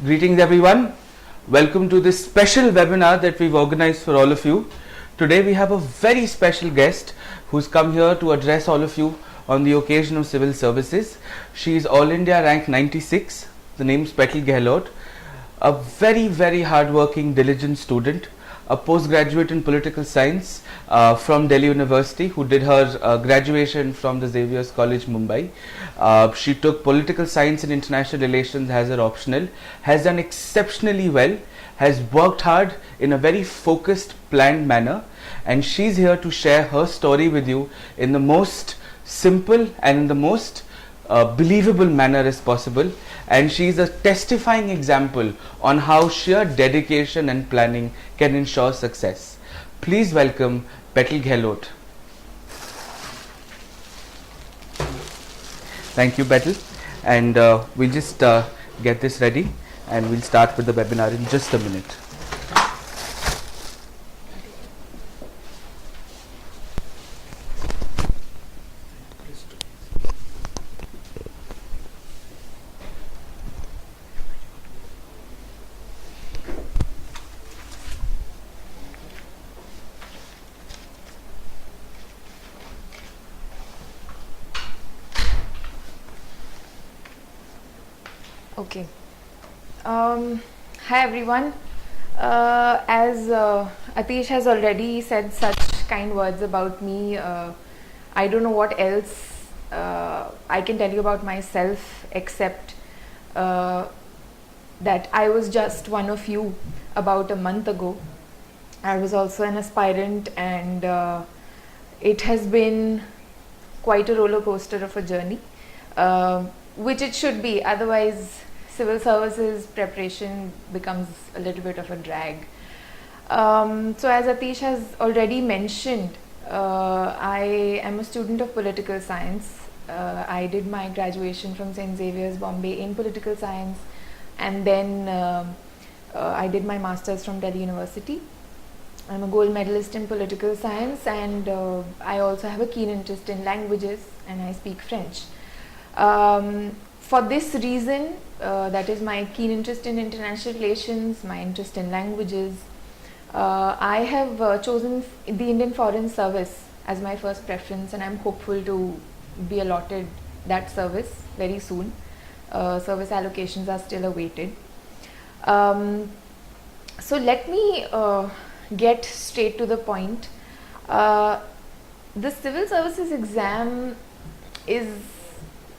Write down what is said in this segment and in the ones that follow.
Greetings everyone. Welcome to this special webinar that we've organized for all of you. Today we have a very special guest who's come here to address all of you on the occasion of civil services. She is All India rank 96. The name is Petal Gahlot. A very hardworking, diligent student. A postgraduate in political science from Delhi University, who did her graduation from the Xavier's College, Mumbai. She took political science and international relations as her optional, has done exceptionally well, has worked hard in a very focused, planned manner, and she's here to share her story with you in the most simple and in the most believable manner as possible. And she is a testifying example on how sheer dedication and planning can ensure success. Please welcome Petal Gahlot. Thank you, Petal. And we'll just get this ready and we'll start with the webinar in just a minute. Okay. Hi everyone. As Atish has already said such kind words about me, I don't know what else I can tell you about myself except that I was just one of you about a month ago. I was also an aspirant, and it has been quite a roller coaster of a journey, which it should be, otherwise civil services preparation becomes a little bit of a drag. So as Atish has already mentioned, I am a student of political science. I did my graduation from St. Xavier's, Bombay in political science, and then I did my masters from Delhi University. I'm a gold medalist in political science, and I also have a keen interest in languages, and I speak French. For this reason, that is my keen interest in international relations, my interest in languages, I have chosen the Indian Foreign Service as my first preference, and I'm hopeful to be allotted that service very soon. Service allocations are still awaited. So let me get straight to the point. The civil services exam is,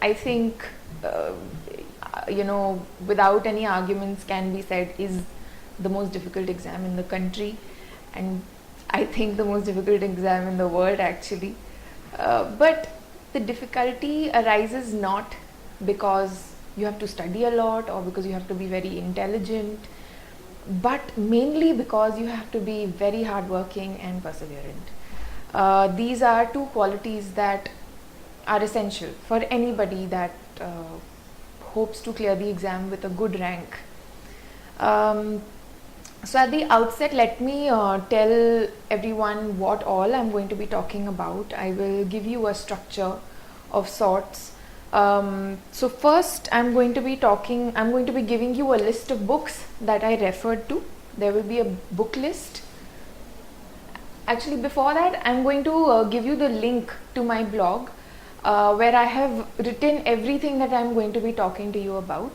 I think, without any arguments can be said, is the most difficult exam in the country, and I think the most difficult exam in the world actually. But the difficulty arises not because you have to study a lot or because you have to be very intelligent, but mainly because you have to be very hardworking and perseverant. These are two qualities that are essential for anybody that hopes to clear the exam with a good rank. So at the outset, let me tell everyone what all I'm going to be talking about. I will give you a structure of sorts. So first I'm going to be giving you a list of books that I referred to. There will be a book list. Actually, before that, I'm going to give you the link to my blog, where I have written everything that I'm going to be talking to you about.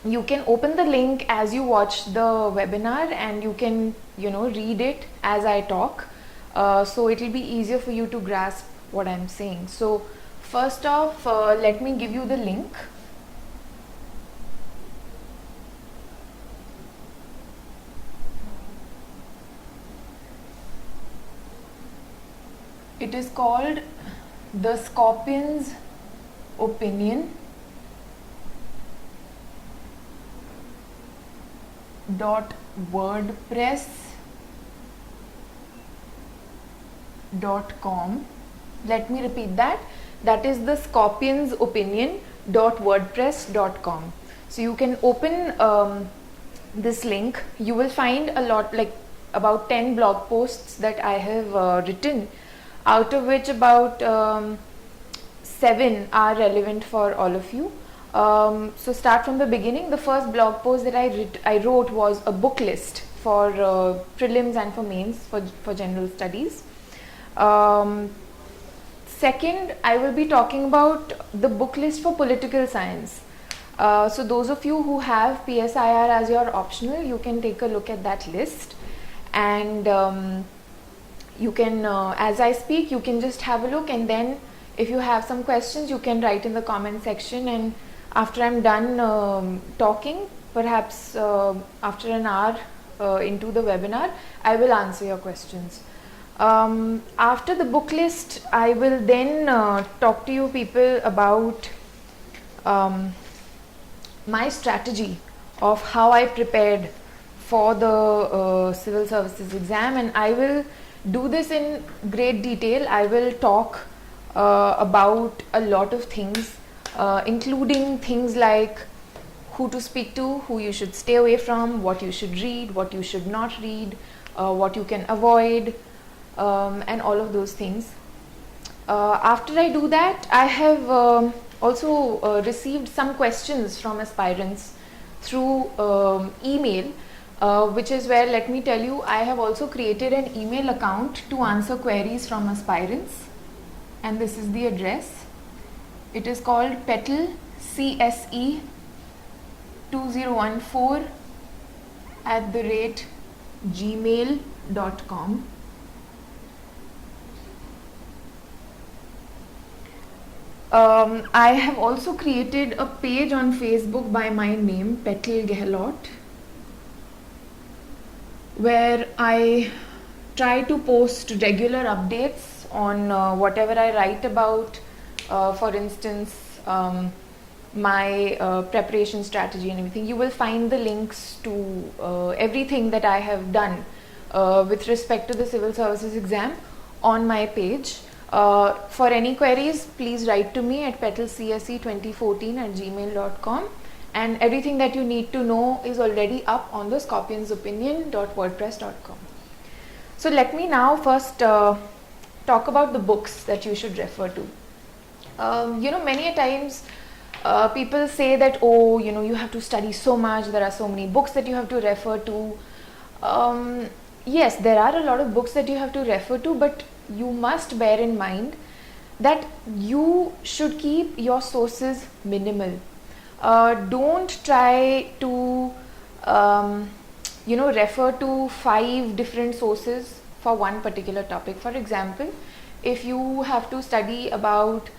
You can open the link as you watch the webinar, and you can read it as I talk, so it will be easier for you to grasp what I'm saying. So first off, let me give you the link. It is called The Scorpion's Opinion .wordpress.com. Let me repeat that. That is the Scorpion's Opinion.wordpress.com. So you can open this link. You will find a lot, like about 10 blog posts that I have written, out of which about 7 are relevant for all of you. So start from the beginning. The first blog post that I wrote was a book list for prelims and for mains for general studies. Second, I will be talking about the book list for political science. So those of you who have PSIR as your optional, you can take a look at that list, and you can, as I speak, you can just have a look, and then if you have some questions, you can write in the comment section, and after I'm done talking, perhaps after an hour into the webinar, I will answer your questions. After the book list, I will then talk to you people about my strategy of how I prepared for the civil services exam, and I will do this in great detail. I will talk about a lot of things, including things like who to speak to, who you should stay away from, what you should read, what you should not read, what you can avoid, and all of those things. After I do that, I have also received some questions from aspirants through email, which is where, let me tell you, I have also created an email account to answer queries from aspirants, and this is the address. It is called Petal CSE 2014 @gmail.com. I have also created a page on Facebook by my name, Petal Gahlot, where I try to post regular updates on whatever I write about. For instance, my preparation strategy and everything. You will find the links to everything that I have done with respect to the civil services exam on my page. For any queries, please write to me at petalcse2014 @gmail.com, and everything that you need to know is already up on the scorpionsopinion.wordpress.com. So let me now first talk about the books that you should refer to. Many a times people say that, oh, you have to study so much, there are so many books that you have to refer to. Yes, there are a lot of books that you have to refer to, but you must bear in mind that you should keep your sources minimal. Don't try to refer to 5 different sources for one particular topic. For example, if you have to study about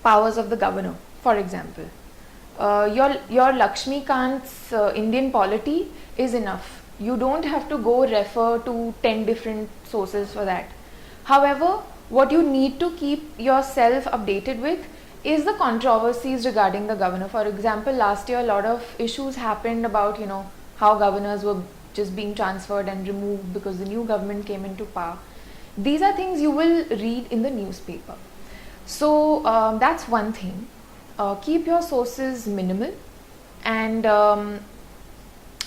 powers of the governor, for example, your Lakshmikant's Indian polity is enough. You don't have to go refer to 10 different sources for that. However, what you need to keep yourself updated with is the controversies regarding the governor. For example, last year a lot of issues happened about how governors were just being transferred and removed because the new government came into power. These are things you will read in the newspaper. So that's one thing. Keep your sources minimal, and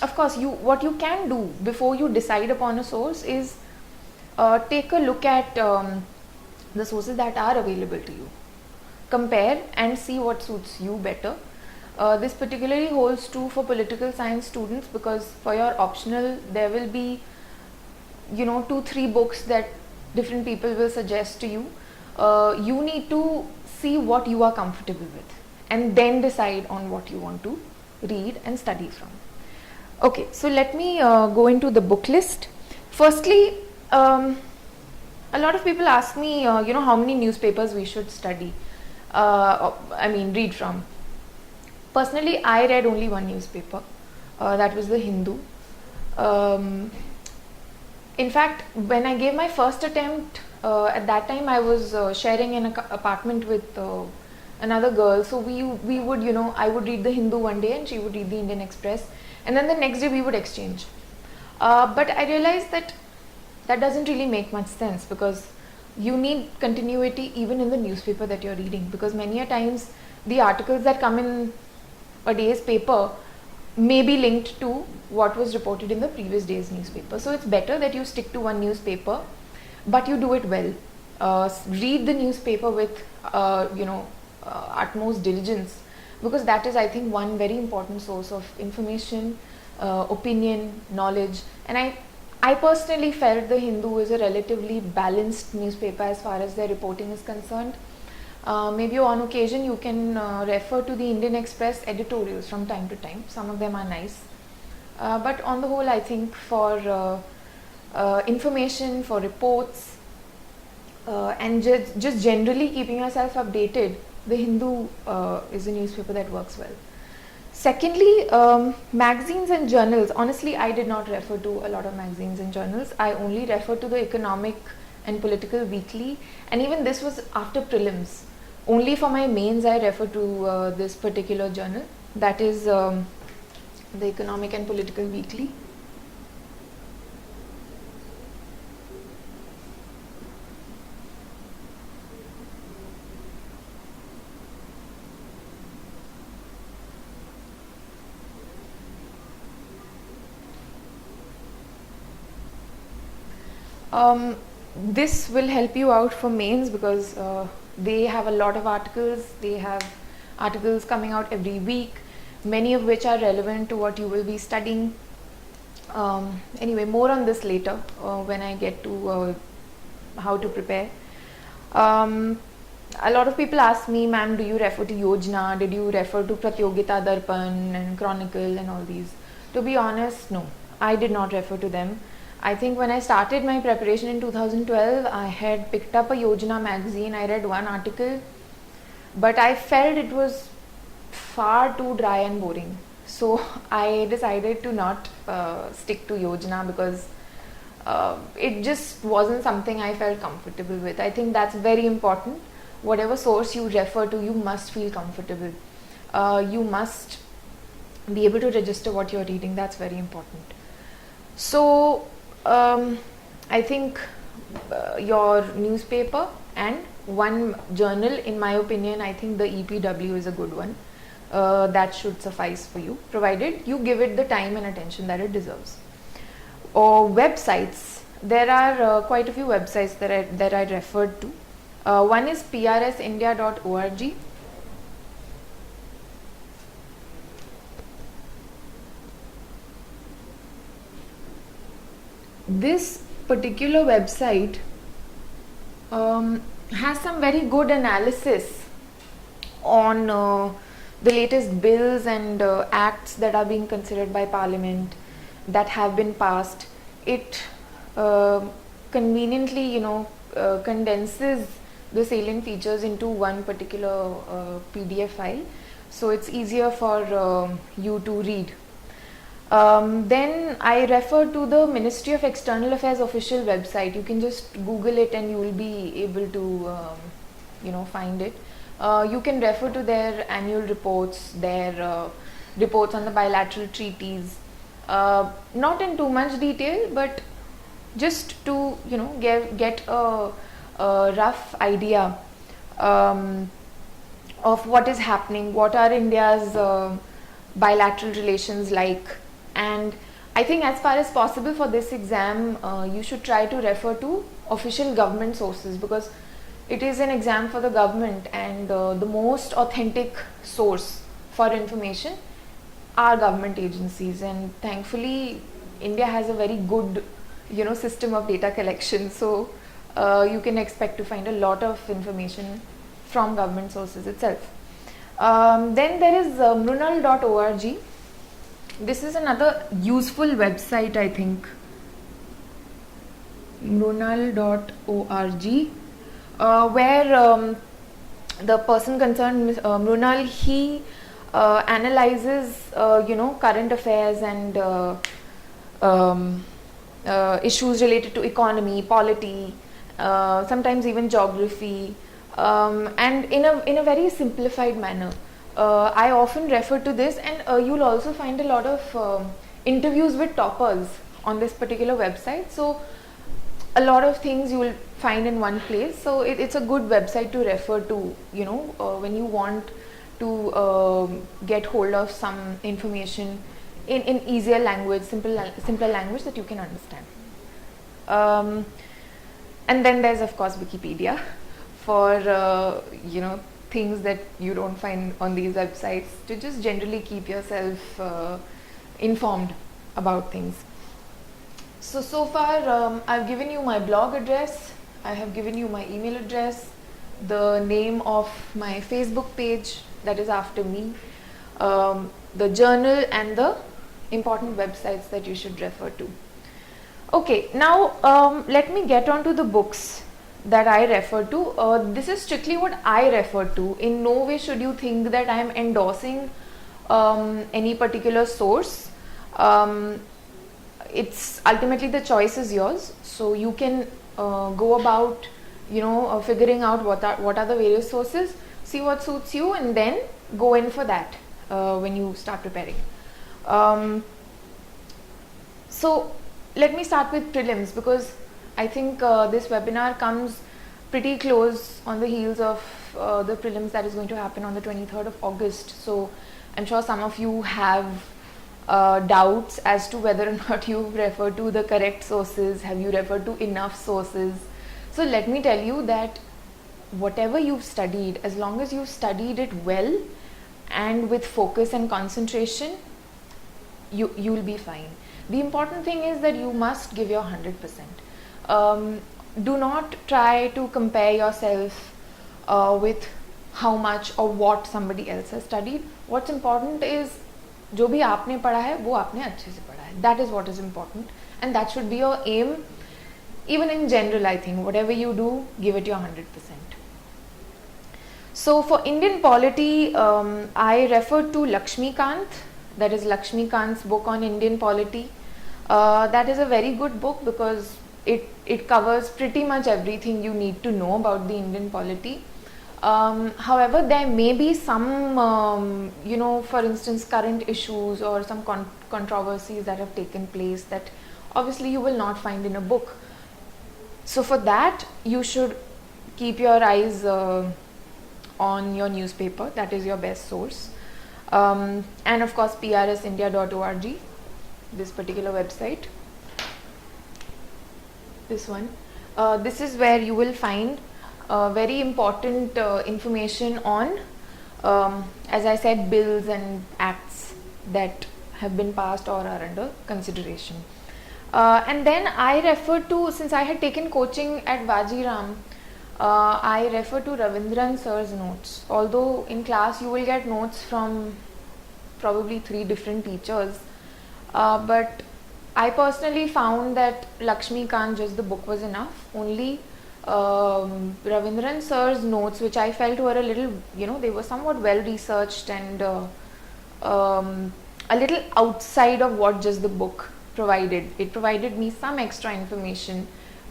of course what you can do before you decide upon a source is take a look at the sources that are available to you. Compare and see what suits you better. This particularly holds true for political science students, because for your optional there will be 2-3 books that different people will suggest to you. You need to see what you are comfortable with and then decide on what you want to read and study from. Okay, so let me go into the book list. Firstly, a lot of people ask me, how many newspapers we should study, read from. Personally, I read only one newspaper, that was the Hindu. In fact, when I gave my first attempt, at that time I was sharing an apartment with another girl. So we would, I would read the Hindu one day and she would read the Indian Express, and then the next day we would exchange. But I realized that doesn't really make much sense, because you need continuity even in the newspaper that you're reading, because many a times the articles that come in a day's paper may be linked to what was reported in the previous day's newspaper. So it's better that you stick to one newspaper, but you do it well. Read the newspaper with utmost diligence, because that is, I think, one very important source of information, opinion, knowledge. And I personally felt the Hindu is a relatively balanced newspaper as far as their reporting is concerned. Maybe on occasion you can refer to the Indian Express editorials from time to time. Some of them are nice. But on the whole, I think for information, for reports, and just generally keeping yourself updated, the Hindu is a newspaper that works well. Secondly, magazines and journals. Honestly, I did not refer to a lot of magazines and journals. I only referred to the Economic and Political Weekly, and even this was after prelims. Only for my mains I refer to this particular journal, that is the Economic and Political Weekly. This will help you out for mains because they have a lot of articles. They have articles coming out every week, many of which are relevant to what you will be studying. Anyway, more on this later when I get to how to prepare. A lot of people ask me, ma'am, do you refer to Yojana? Did you refer to Pratyogita Darpan and Chronicle and all these? To be honest, no, I did not refer to them. I think when I started my preparation in 2012, I had picked up a Yojana magazine. I read one article, but I felt it was far too dry and boring. So I decided to not stick to Yojana because it just wasn't something I felt comfortable with. I think that's very important. Whatever source you refer to, you must feel comfortable. You must be able to register what you're reading. That's very important. So I think your newspaper and one journal, in my opinion, I think the EPW is a good one. That should suffice for you, provided you give it the time and attention that it deserves. Or websites, there are quite a few websites that I referred to. One is prsindia.org. This particular website has some very good analysis on the latest bills and acts that are being considered by Parliament, that have been passed. It conveniently, condenses the salient features into one particular PDF file, so it's easier for you to read. Then I refer to the Ministry of External Affairs official website. You can just Google it and you will be able to find it. You can refer to their annual reports, their reports on the bilateral treaties, not in too much detail, but just to get a rough idea of what is happening, what are India's bilateral relations like. And I think as far as possible for this exam, you should try to refer to official government sources, because it is an exam for the government, and the most authentic source for information are government agencies. And thankfully India has a very good system of data collection, so you can expect to find a lot of information from government sources itself. Then there is mrunal.org. This is another useful website, I think. mrunal.org, where the person concerned, Mrunal, he analyzes current affairs and issues related to economy, polity, sometimes even geography, and in a very simplified manner. I often refer to this, and you'll also find a lot of interviews with toppers on this particular website. So a lot of things you will find in one place. So it's a good website to refer to, when you want to get hold of some information in easier language, simpler language that you can understand. And then there's of course Wikipedia for things that you don't find on these websites, to just generally keep yourself informed about things. So far I've given you my blog address, I have given you my email address, the name of my Facebook page that is after me, the journal, and the important websites that you should refer to. Okay, now let me get on to the books that I refer to. This is strictly what I refer to. In no way should you think that I am endorsing any particular source. It's ultimately, the choice is yours, so you can go about figuring out what are the various sources, see what suits you, and then go in for that when you start preparing. So let me start with prelims, because I think this webinar comes pretty close on the heels of the prelims that is going to happen on the 23rd of August. So I'm sure some of you have doubts as to whether or not you've referred to the correct sources. Have you referred to enough sources? So let me tell you that whatever you've studied, as long as you've studied it well and with focus and concentration, you'll be fine. The important thing is that you must give your 100%. Do not try to compare yourself with how much or what somebody else has studied. What's important is जो भी आपने पढ़ा है वो आपने अच्छे से पढ़ा है. That is what is important, and that should be your aim. Even in general, I think whatever you do, give it your 100%. So for Indian polity, I refer to Lakshmikant, that is Lakshmikant's book on Indian polity. That is a very good book because it covers pretty much everything you need to know about the Indian polity. However, there may be some, for instance, current issues or some controversies that have taken place that obviously you will not find in a book. So for that, you should keep your eyes on your newspaper. That is your best source. And of course, prsindia.org, this particular website. This one. This is where you will find very important information on, as I said, bills and acts that have been passed or are under consideration. And then I refer to, since I had taken coaching at Vajiram, I refer to Ravindran sir's notes. Although in class you will get notes from probably 3 different teachers, but I personally found that Lakshmikant, just the book, was enough. Only Ravindran sir's notes, which I felt were a little, they were somewhat well researched and a little outside of what just the book provided. It provided me some extra information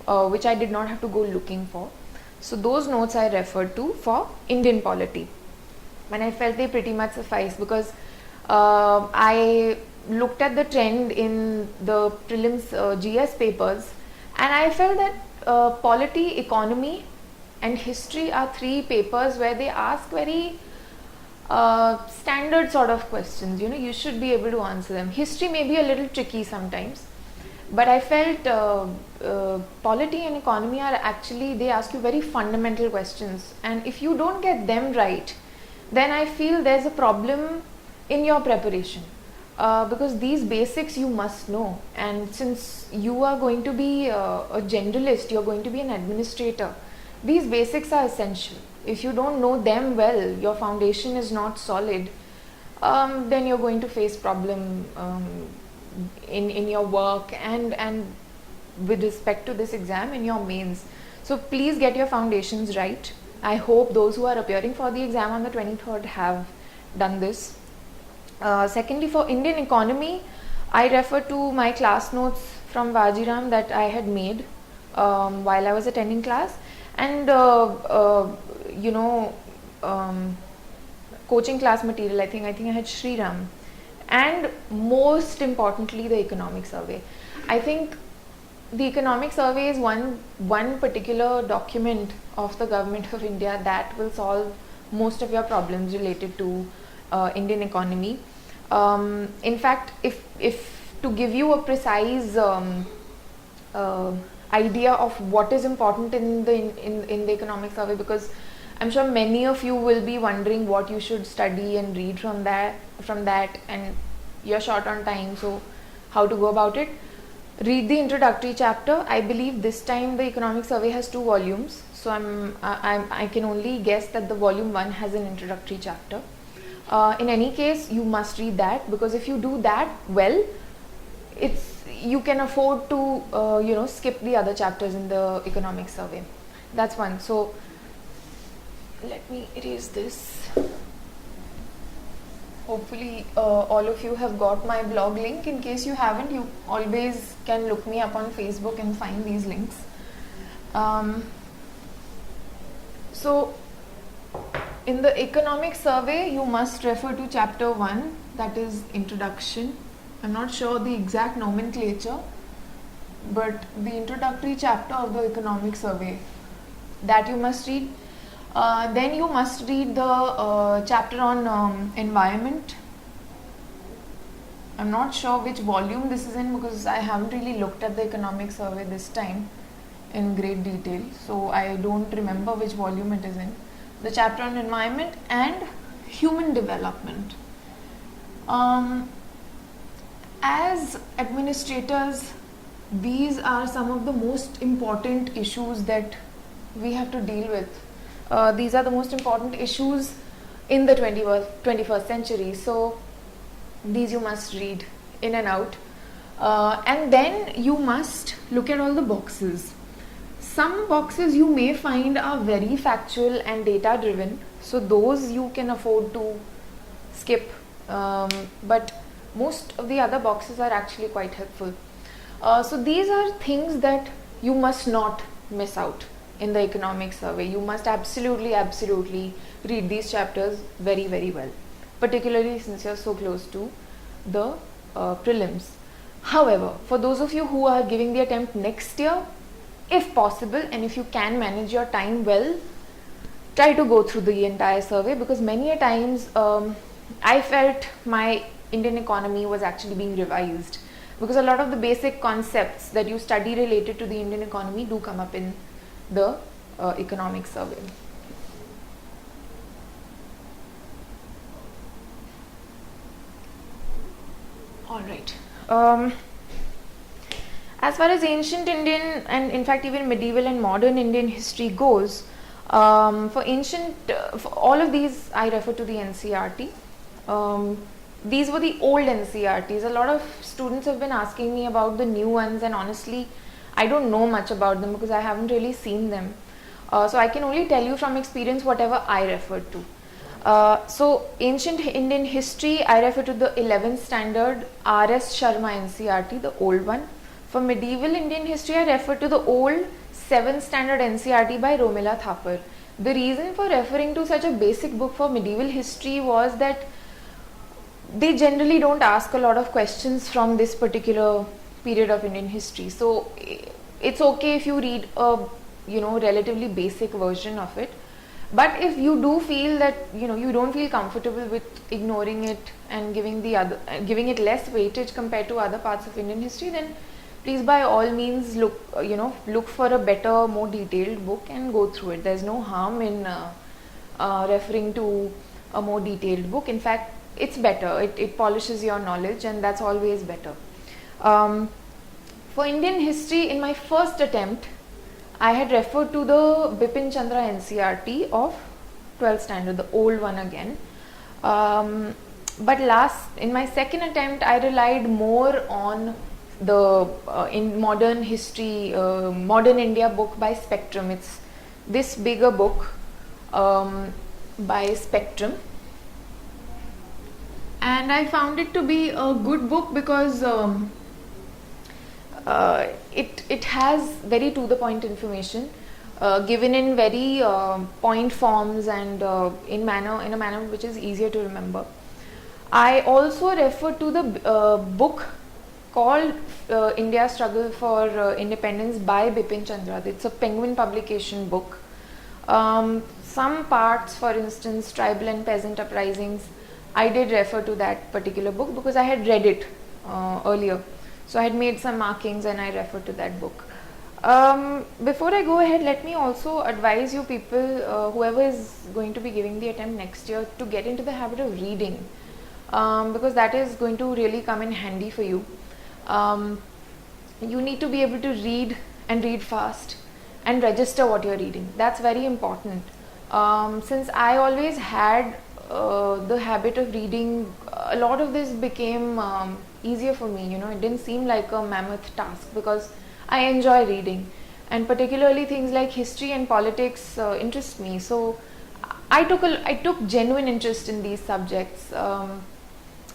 which I did not have to go looking for. So those notes I referred to for Indian polity, and I felt they pretty much suffice because I looked at the trend in the prelims GS papers, and I felt that polity, economy and history are 3 papers where they ask very standard sort of questions. You should be able to answer them. History may be a little tricky sometimes, but I felt polity and economy are actually, they ask you very fundamental questions, and if you don't get them right, then I feel there's a problem in your preparation, because these basics you must know, and since you are going to be a generalist, you're going to be an administrator, these basics are essential. If you don't know them well, your foundation is not solid, then you're going to face problem in your work and with respect to this exam in your mains. So please get your foundations right. I hope those who are appearing for the exam on the 23rd have done this. Secondly, for Indian economy, I refer to my class notes from Vajiram that I had made while I was attending class, and coaching class material. I think I had Shriram, and most importantly the economic survey. I think the economic survey is one particular document of the government of India that will solve most of your problems related to Indian economy. In fact, if to give you a precise idea of what is important in the economic survey, because I'm sure many of you will be wondering what you should study and read from that, and you're short on time, so how to go about it. Read the introductory chapter. I believe this time the economic survey has 2 volumes, so I can only guess that the volume 1 has an introductory chapter. In any case, you must read that, because if you do that well, you can afford to skip the other chapters in the economic survey. That's one. So let me erase this. Hopefully all of you have got my blog link. In case you haven't, you always can look me up on Facebook and find these links. So in the economic survey, you must refer to chapter 1, that is introduction. I'm not sure the exact nomenclature, but the introductory chapter of the economic survey, that you must read. Then you must read the chapter on environment. I'm not sure which volume this is in, because I haven't really looked at the economic survey this time in great detail, so I don't remember which volume it is in. The chapter on environment and human development. As administrators, these are some of the most important issues that we have to deal with. These are the most important issues in the 21st century. So these you must read in and out. And then you must look at all the boxes. Some boxes you may find are very factual and data driven. So those you can afford to skip. But most of the other boxes are actually quite helpful. So these are things that you must not miss out in the economic survey. You must absolutely read these chapters very, very well, particularly since you're so close to the prelims. However, for those of you who are giving the attempt next year, if possible, and if you can manage your time well, try to go through the entire survey, because many a times I felt my Indian economy was actually being revised, because a lot of the basic concepts that you study related to the Indian economy do come up in the economic survey. Alright. As far as ancient Indian and in fact even medieval and modern Indian history goes, for all of these I refer to the NCERT. These were the old NCERTs. A lot of students have been asking me about the new ones, and honestly I don't know much about them because I haven't really seen them. So I can only tell you from experience whatever I referred to. So ancient Indian history, I refer to the 11th standard R.S. Sharma NCERT, the old one. For medieval Indian history, I refer to the old 7th standard NCERT by Romila Thapar. The reason for referring to such a basic book for medieval history was that they generally don't ask a lot of questions from this particular period of Indian history. So it's okay if you read a relatively basic version of it. But if you do feel that you don't feel comfortable with ignoring it and giving it less weightage compared to other parts of Indian history, then please by all means look for a better, more detailed book and go through it. There's no harm in referring to a more detailed book. In fact, it's better. It polishes your knowledge, and that's always better. For Indian history, in my first attempt, I had referred to the Bipin Chandra NCERT of 12th standard, the old one again. But in my second attempt, I relied more on the in modern history, modern India book by Spectrum. It's this bigger book by Spectrum. And I found it to be a good book because it has very to the point information given in very point forms and in a manner which is easier to remember. I also refer to the book called India's Struggle for Independence by Bipin Chandra. It's a Penguin publication book. Some parts, for instance, tribal and peasant uprisings, I did refer to that particular book because I had read it earlier. So I had made some markings and I referred to that book. Before I go ahead, let me also advise you people, whoever is going to be giving the attempt next year, to get into the habit of reading, because that is going to really come in handy for you. You need to be able to read and read fast and register what you're reading. That's very important. Since I always had the habit of reading, a lot of this became easier for me. It didn't seem like a mammoth task because I enjoy reading, and particularly things like history and politics interest me. So I took genuine interest in these subjects, and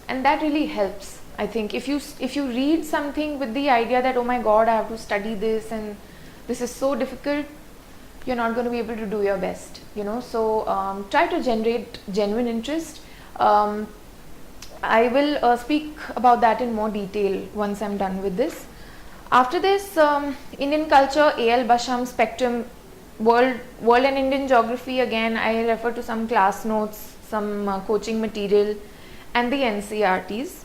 that really helps. I think if you read something with the idea that, oh my God, I have to study this and this is so difficult, you're not going to be able to do your best. So try to generate genuine interest. I will speak about that in more detail once I'm done with this. After this, Indian culture, A.L. Basham, Spectrum, World and Indian Geography. Again, I refer to some class notes, some coaching material, and the NCRTs.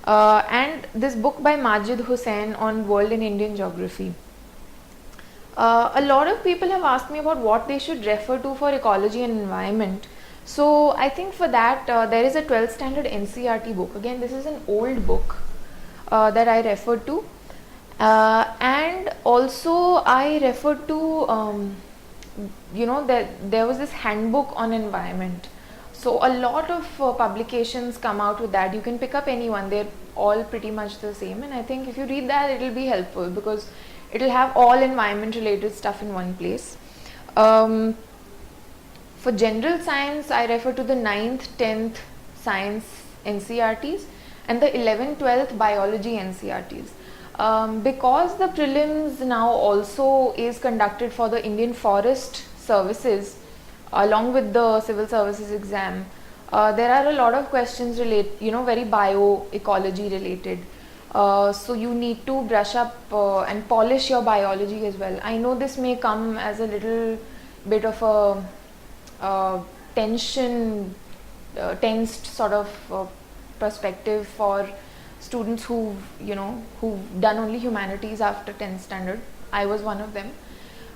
And this book by Majid Hussain on World and Indian Geography. A lot of people have asked me about what they should refer to for ecology and environment. So I think for that there is a 12th standard NCRT book. Again, this is an old book that I referred to. And also I referred to, there was this handbook on environment. So a lot of publications come out with that. You can pick up any one. They're all pretty much the same. And I think if you read that, it will be helpful because it will have all environment related stuff in one place. For general science, I refer to the 9th, 10th science NCRTs and the 11th, 12th biology NCRTs. Because the prelims now also is conducted for the Indian Forest Services along with the civil services exam, there are a lot of questions very bioecology related. So you need to brush up and polish your biology as well. I know this may come as a little bit of a tensed sort of perspective for students who've done only humanities after 10th standard. I was one of them.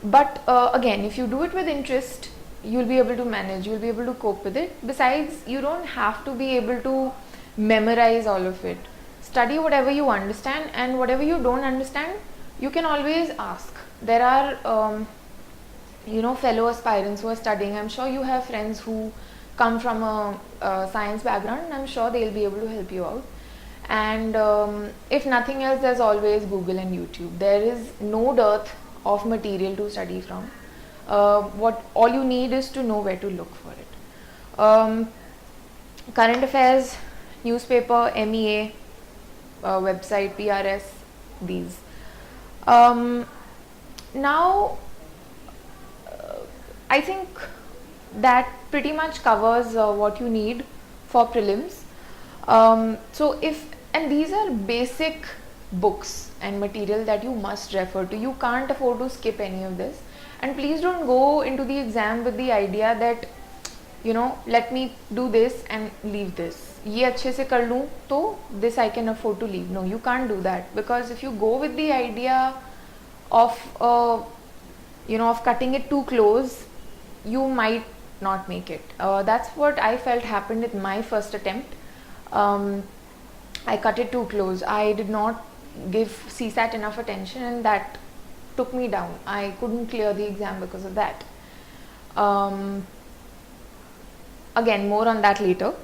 But again, if you do it with interest, you'll be able to manage, you'll be able to cope with it. Besides, you don't have to be able to memorize all of it. Study whatever you understand, and whatever you don't understand, you can always ask. There are fellow aspirants who are studying. I'm sure you have friends who come from a science background, and I'm sure they'll be able to help you out. And if nothing else, there's always Google and YouTube. There is no dearth of material to study from. All you need is to know where to look for it. Current affairs, newspaper, MEA, website, PRS, these. Now, I think that pretty much covers what you need for prelims. And these are basic books and material that you must refer to. You can't afford to skip any of this. And please don't go into the exam with the idea that, let me do this and leave this. Ye अच्छे से कर लूँ तो this I can afford to leave. No, you can't do that, because if you go with the idea of of cutting it too close, you might not make it. That's what I felt happened with my first attempt. I cut it too close. I did not give CSAT enough attention, and that took me down. I couldn't clear the exam because of that. Again, more on that later.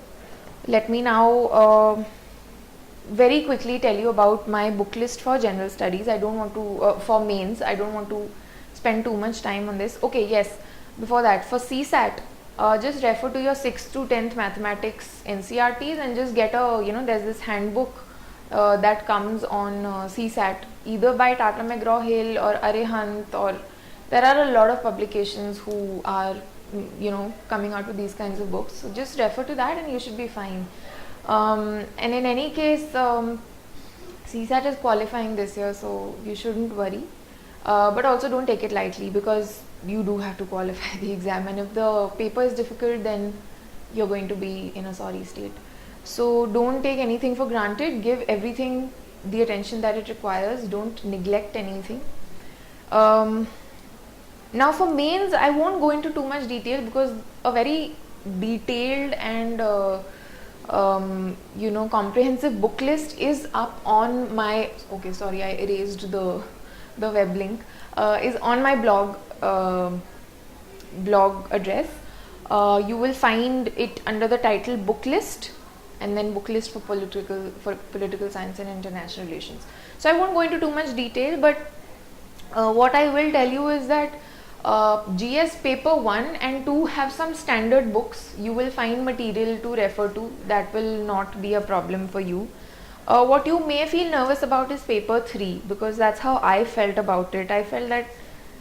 Let me now very quickly tell you about my book list for general studies. I don't want to, for mains, I don't want to spend too much time on this. Okay, yes, before that, for CSAT, just refer to your 6th to 10th mathematics NCRTs and just get there's this handbook that comes on CSAT, either by Tata McGraw-Hill or Arihant, or there are a lot of publications who are coming out with these kinds of books. So just refer to that and you should be fine. And in any case, CSAT is qualifying this year, so you shouldn't worry. But also don't take it lightly, because you do have to qualify the exam, and if the paper is difficult, then you're going to be in a sorry state. So don't take anything for granted. Give everything the attention that it requires. Don't neglect anything. Now for mains, I won't go into too much detail because a very detailed and comprehensive book list is up on my, okay, sorry, I erased the web link, is on my blog address. You will find it under the title book list, and then book list for political science and international relations. So I won't go into too much detail, but what I will tell you is that GS paper 1 and 2 have some standard books. You will find material to refer to. That will not be a problem for you. What you may feel nervous about is paper 3, because that's how I felt about it. I felt that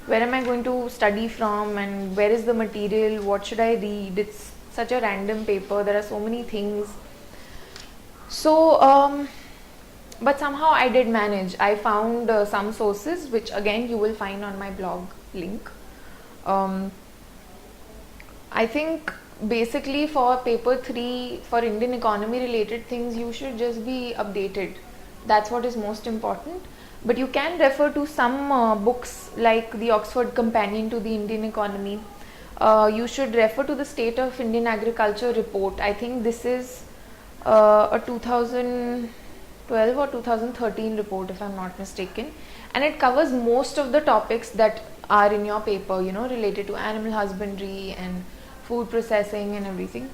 where am I going to study from, and where is the material, what should I read? It's such a random paper, there are so many things. So but somehow I did manage. I found some sources, which again you will find on my blog link. I think basically for paper 3, for Indian economy related things, you should just be updated. That's what is most important. But you can refer to some books like the Oxford Companion to the Indian Economy. You should refer to the State of Indian Agriculture report. I think this is a 2012 or 2013 report, if I'm not mistaken, and it covers most of the topics that are in your paper, related to animal husbandry and food processing and everything.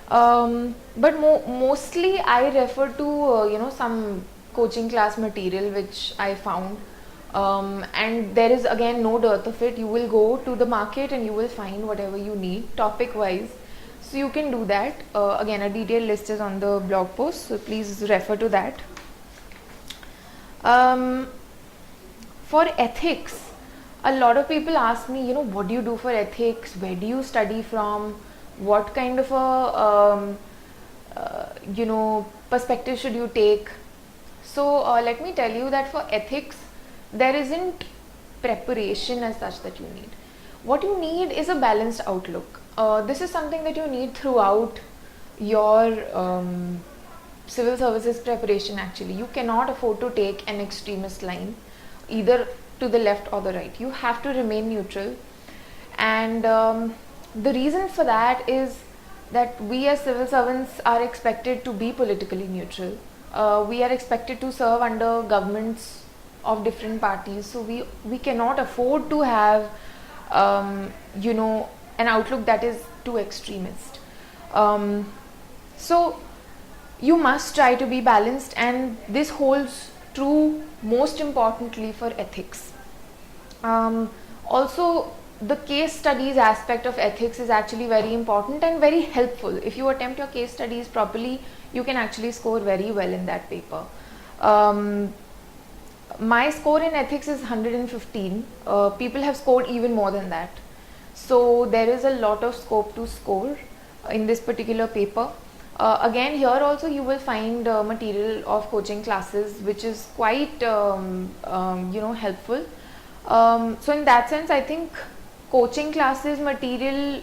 But mostly I refer to some coaching class material which I found, and there is again no dearth of it. You will go to the market and you will find whatever you need topic wise, so you can do that. Again, a detailed list is on the blog post, so please refer to that. For ethics, a lot of people ask me, what do you do for ethics, where do you study from, what kind of a perspective should you take. So let me tell you that for ethics, there isn't preparation as such that you need. What you need is a balanced outlook. This is something that you need throughout your civil services preparation. Actually, you cannot afford to take an extremist line, either to the left or the right. You have to remain neutral, and the reason for that is that we as civil servants are expected to be politically neutral. We are expected to serve under governments of different parties, so we cannot afford to have an outlook that is too extremist. So you must try to be balanced, and this holds true most importantly for ethics. Also, the case studies aspect of ethics is actually very important and very helpful. If you attempt your case studies properly, you can actually score very well in that paper. My score in ethics is 115. People have scored even more than that. So there is a lot of scope to score in this particular paper. Again, here also you will find material of coaching classes, which is quite helpful. So in that sense, I think coaching classes material,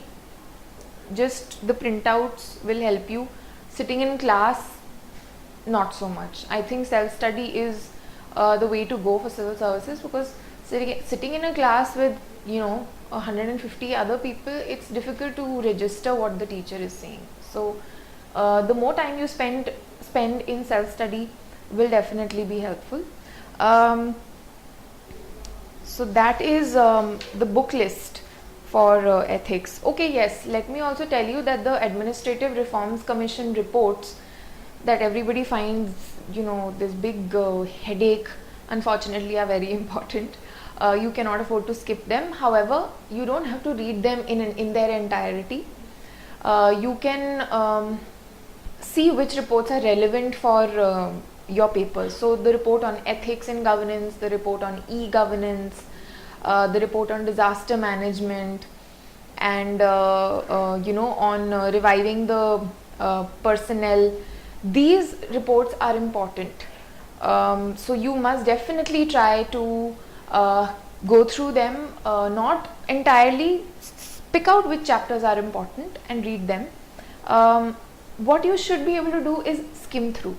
just the printouts will help you. Sitting in class, not so much. I think self-study is the way to go for civil services, because sitting in a class with 150 other people, it's difficult to register what the teacher is saying. So the more time you spend in self-study will definitely be helpful. So that is the book list for ethics. Okay, yes, let me also tell you that the Administrative Reforms Commission reports that everybody finds, this big headache, unfortunately are very important. You cannot afford to skip them. However, you don't have to read them in their entirety. You can see which reports are relevant for your papers. So the report on ethics in governance, the report on e-governance, the report on disaster management, and on reviving the personnel. These reports are important. So you must definitely try to go through them, not entirely, pick out which chapters are important and read them. What you should be able to do is skim through.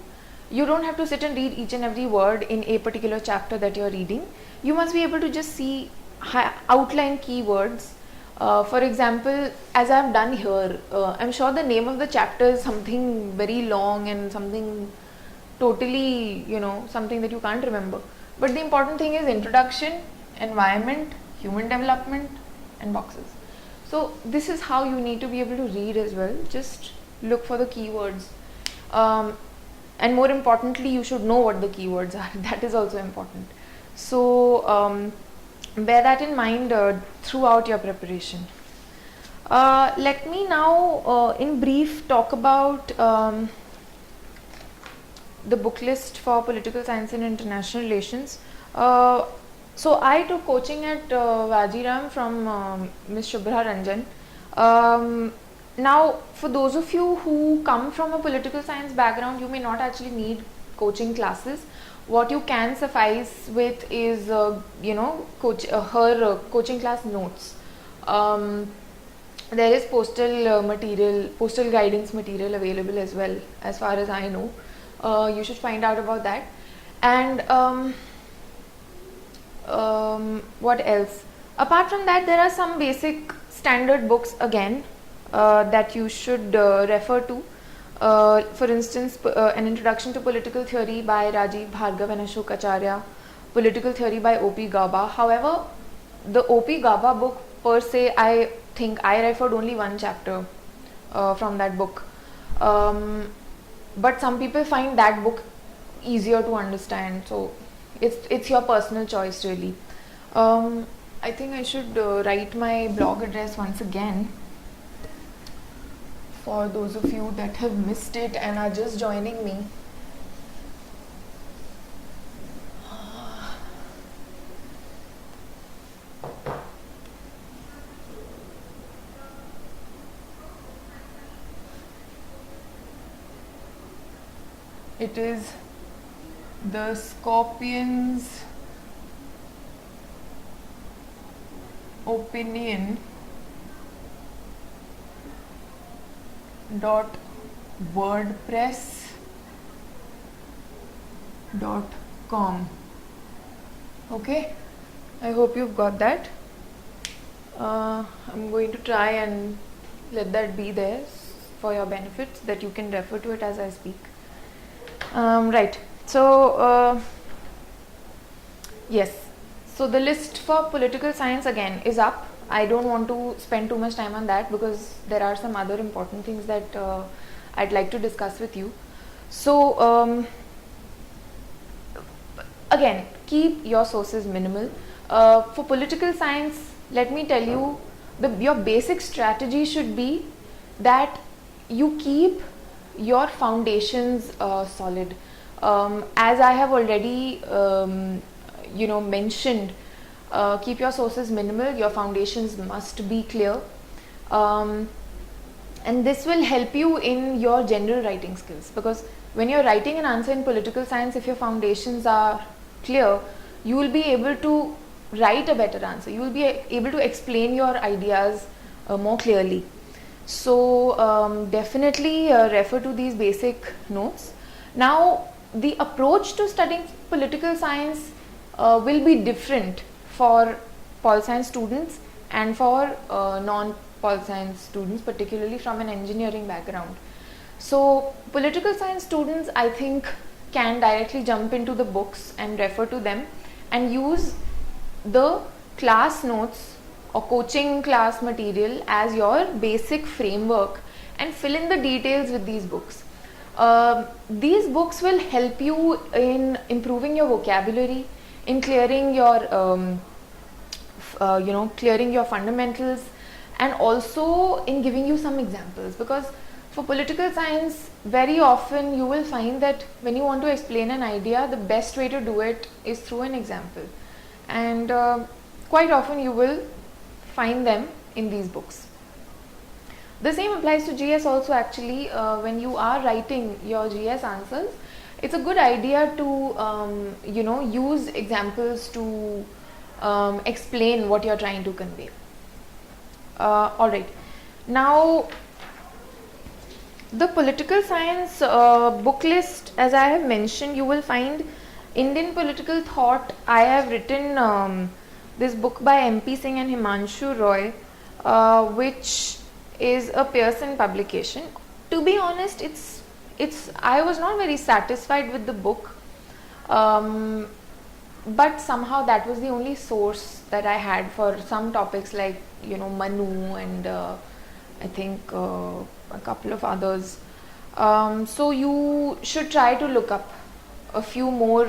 you don't have to sit and read each and every word in a particular chapter that you're reading. You must be able to just see outline keywords. For example, as I've done here, I'm sure the name of the chapter is something very long and something totally, something that you can't remember. But the important thing is introduction, environment, human development, and boxes. So this is how you need to be able to read as well. Just look for the keywords. And more importantly, you should know what the keywords are. That is also important. So bear that in mind throughout your preparation. Let me now in brief talk about the book list for political science and international relations. So I took coaching at Vajiram from Ms. Shubhra Ranjan. Now, for those of you who come from a political science background, you may not actually need coaching classes. What you can suffice with is, her coaching class notes. There is postal guidance material available as well, as far as I know. You should find out about that. And what else? Apart from that, there are some basic standard books again that you should refer to. For instance, An Introduction to Political Theory by Rajiv Bhargav and Ashok Acharya, Political Theory by O.P. Gauba. However, the O.P. Gauba book per se, I think I referred only one chapter from that book. But some people find that book easier to understand, so it's your personal choice really. I think I should write my blog address once again for those of you that have missed it and are just joining me. It is the Scorpions opinion .wordpress.com. Okay, I hope you've got that. I'm going to try and let that be there for your benefit, so that you can refer to it as I speak. Right, so yes, so the list for political science again is up. I don't want to spend too much time on that because there are some other important things that I'd like to discuss with you. So again, keep your sources minimal. For political science, let me tell you, your basic strategy should be that you keep your foundations solid. As I have already mentioned, keep your sources minimal, your foundations must be clear, and this will help you in your general writing skills, because when you're writing an answer in political science, if your foundations are clear, you will be able to write a better answer. You will be able to explain your ideas more clearly. So definitely refer to these basic notes. Now, the approach to studying political science will be different for pol science students and for non-pol science students, particularly from an engineering background. So political science students, I think, can directly jump into the books and refer to them and use the class notes or coaching class material as your basic framework and fill in the details with these books. These books will help you in improving your vocabulary, in clearing your clearing your fundamentals, and also in giving you some examples, because for political science, very often you will find that when you want to explain an idea, the best way to do it is through an example, and quite often you will find them in these books. The same applies to GS also actually. When you are writing your GS answers, it's a good idea to use examples to explain what you're trying to convey. Alright, now The political science book list, as I have mentioned, you will find Indian political thought. I have written this book by MP Singh and Himanshu Roy, which is a Pearson publication. To be honest, I was not very satisfied with the book, but somehow that was the only source that I had for some topics like Manu and I think a couple of others. So you should try to look up a few more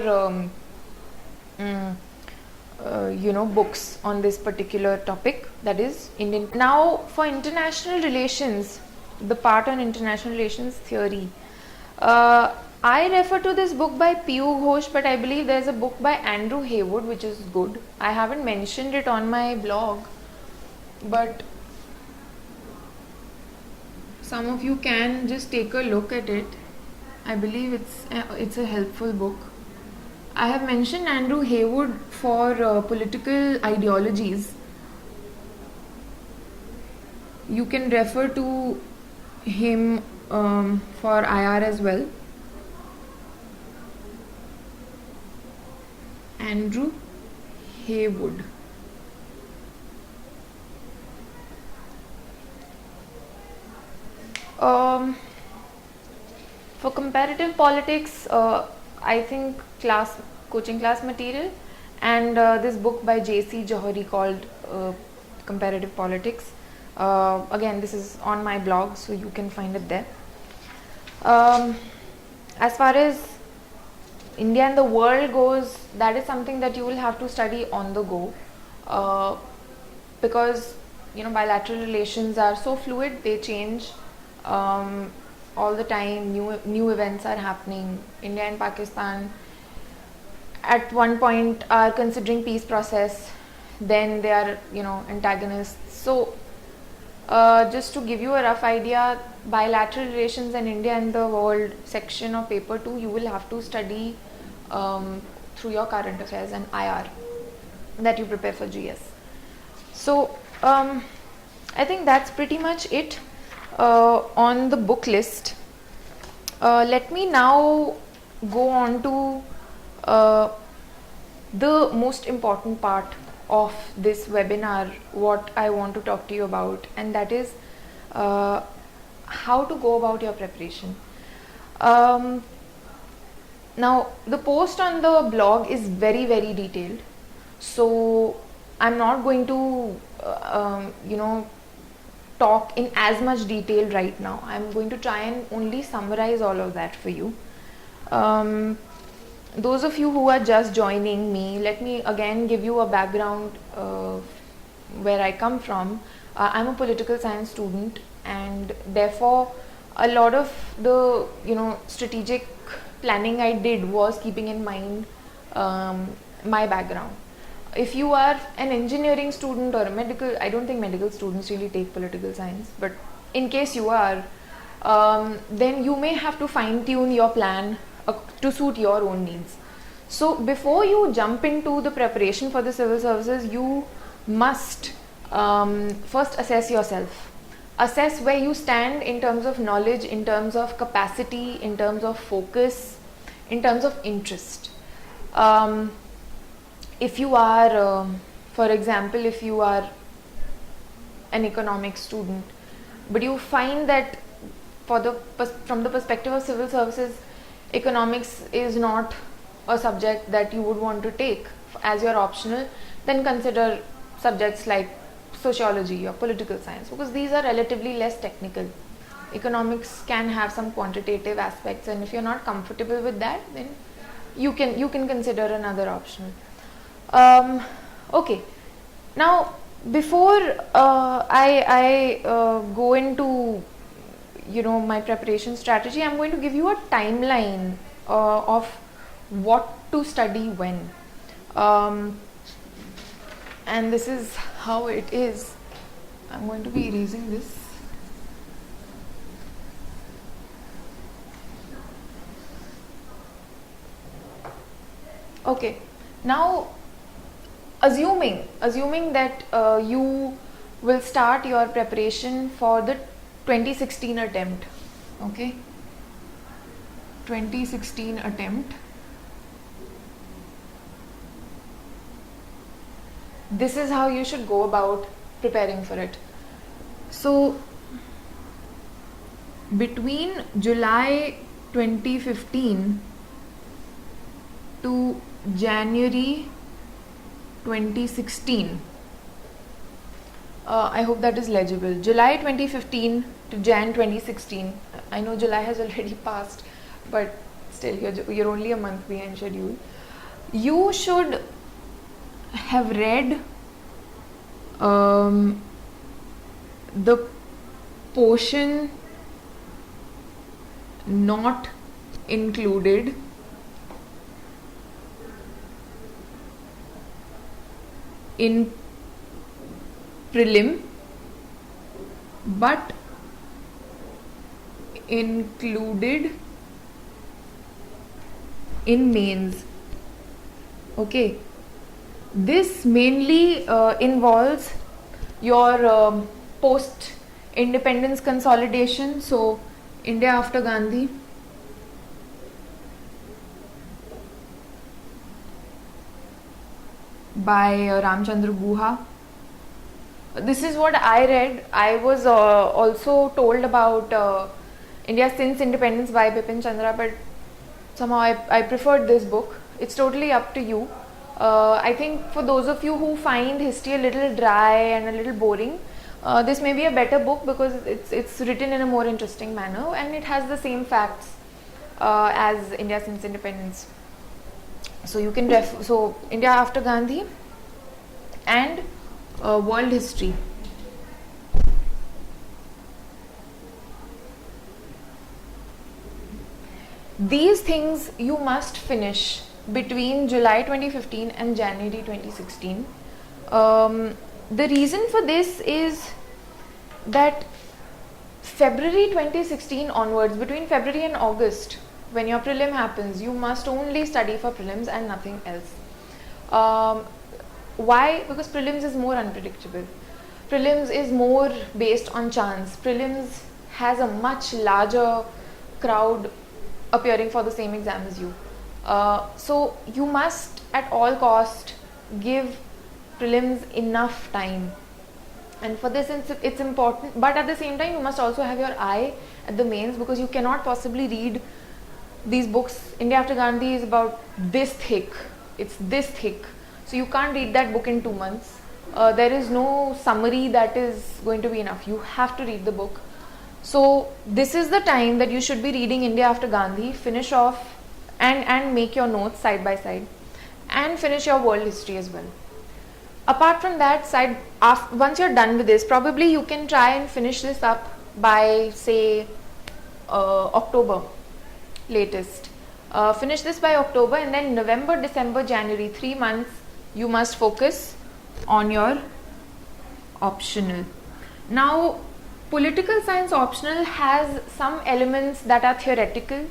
books on this particular topic, that is Indian. Now for international relations, the part on international relations theory, I refer to this book by P.U. Ghosh, but I believe there's a book by Andrew Haywood which is good. I haven't mentioned it on my blog, but some of you can just take a look at it. I believe it's a helpful book. I have mentioned Andrew Haywood for political ideologies. You can refer to him for IR as well. Andrew Haywood. For comparative politics, I think coaching class material, and this book by J.C. Johari called Comparative Politics. Again, this is on my blog, so you can find it there. As far as India and the world goes, that is something that you will have to study on the go, because bilateral relations are so fluid, they change all the time. New events are happening. India and Pakistan at one point are considering peace process, then they are antagonists. So just to give you a rough idea, bilateral relations and India and the world section of paper 2 you will have to study through your current affairs and IR that you prepare for GS. So I think that's pretty much it on the book list. Let me now go on to the most important part of this webinar, what I want to talk to you about, and that is how to go about your preparation. Now the post on the blog is very detailed, so I'm not going to talk in as much detail right now. I'm going to try and only summarize all of that for you. Those of you who are just joining me, let me again give you a background where I come from. I'm a political science student, and therefore a lot of the strategic planning I did was keeping in mind my background. If you are an engineering student or a medical, I don't think medical students really take political science, but in case you are, then you may have to fine tune your plan to suit your own needs. So before you jump into the preparation for the civil services, you must first assess yourself. Assess where you stand in terms of knowledge, in terms of capacity, in terms of focus, in terms of interest. If you are, for example, if you are an economics student, but you find that from the perspective of civil services, economics is not a subject that you would want to take as your optional, then consider subjects like sociology or political science, because these are relatively less technical. Economics can have some quantitative aspects, and if you're not comfortable with that, then you can consider another optional. Okay, now before I go into my preparation strategy, I'm going to give you a timeline of what to study when, and this is how it is. I'm going to be erasing this. Okay, now assuming that you will start your preparation for the 2016 attempt, Okay, 2016 attempt. This is how you should go about preparing for it. So between July 2015 to January 2016, I hope that is legible. July 2015 to Jan 2016. I know July has already passed, but still you're only a month behind schedule. You should have read the portion not included in prelim but included in mains. Okay, this mainly involves your post independence consolidation. So India after Gandhi, by Ramchandra Guha. This is what I read. I was also told about India since independence by Bipin Chandra, but somehow I preferred this book. It's totally up to you. I think for those of you who find history a little dry and a little boring, this may be a better book because it's written in a more interesting manner and it has the same facts as India since independence. So you can so India after Gandhi and world history. These things you must finish between July 2015 and January 2016. The reason for this is that February 2016 onwards, between February and August, when your prelim happens, you must only study for prelims and nothing else. Why? Because prelims is more unpredictable. Prelims is more based on chance. Prelims has a much larger crowd appearing for the same exam as you. So you must at all cost give prelims enough time, and for this it's important, but at the same time you must also have your eye at the mains, because you cannot possibly read these books. India after Gandhi is about this thick, it's this thick, so you can't read that book in 2 months. There is no summary that is going to be enough. You have to read the book. So this is the time that you should be reading India after Gandhi, finish off and make your notes side by side, and finish your world history as well. Apart from that, once you're done with this, probably you can try and finish this up by say October latest. Finish this by October, and then November, December, January, 3 months you must focus on your optional. Now political science optional has some elements that are theoretical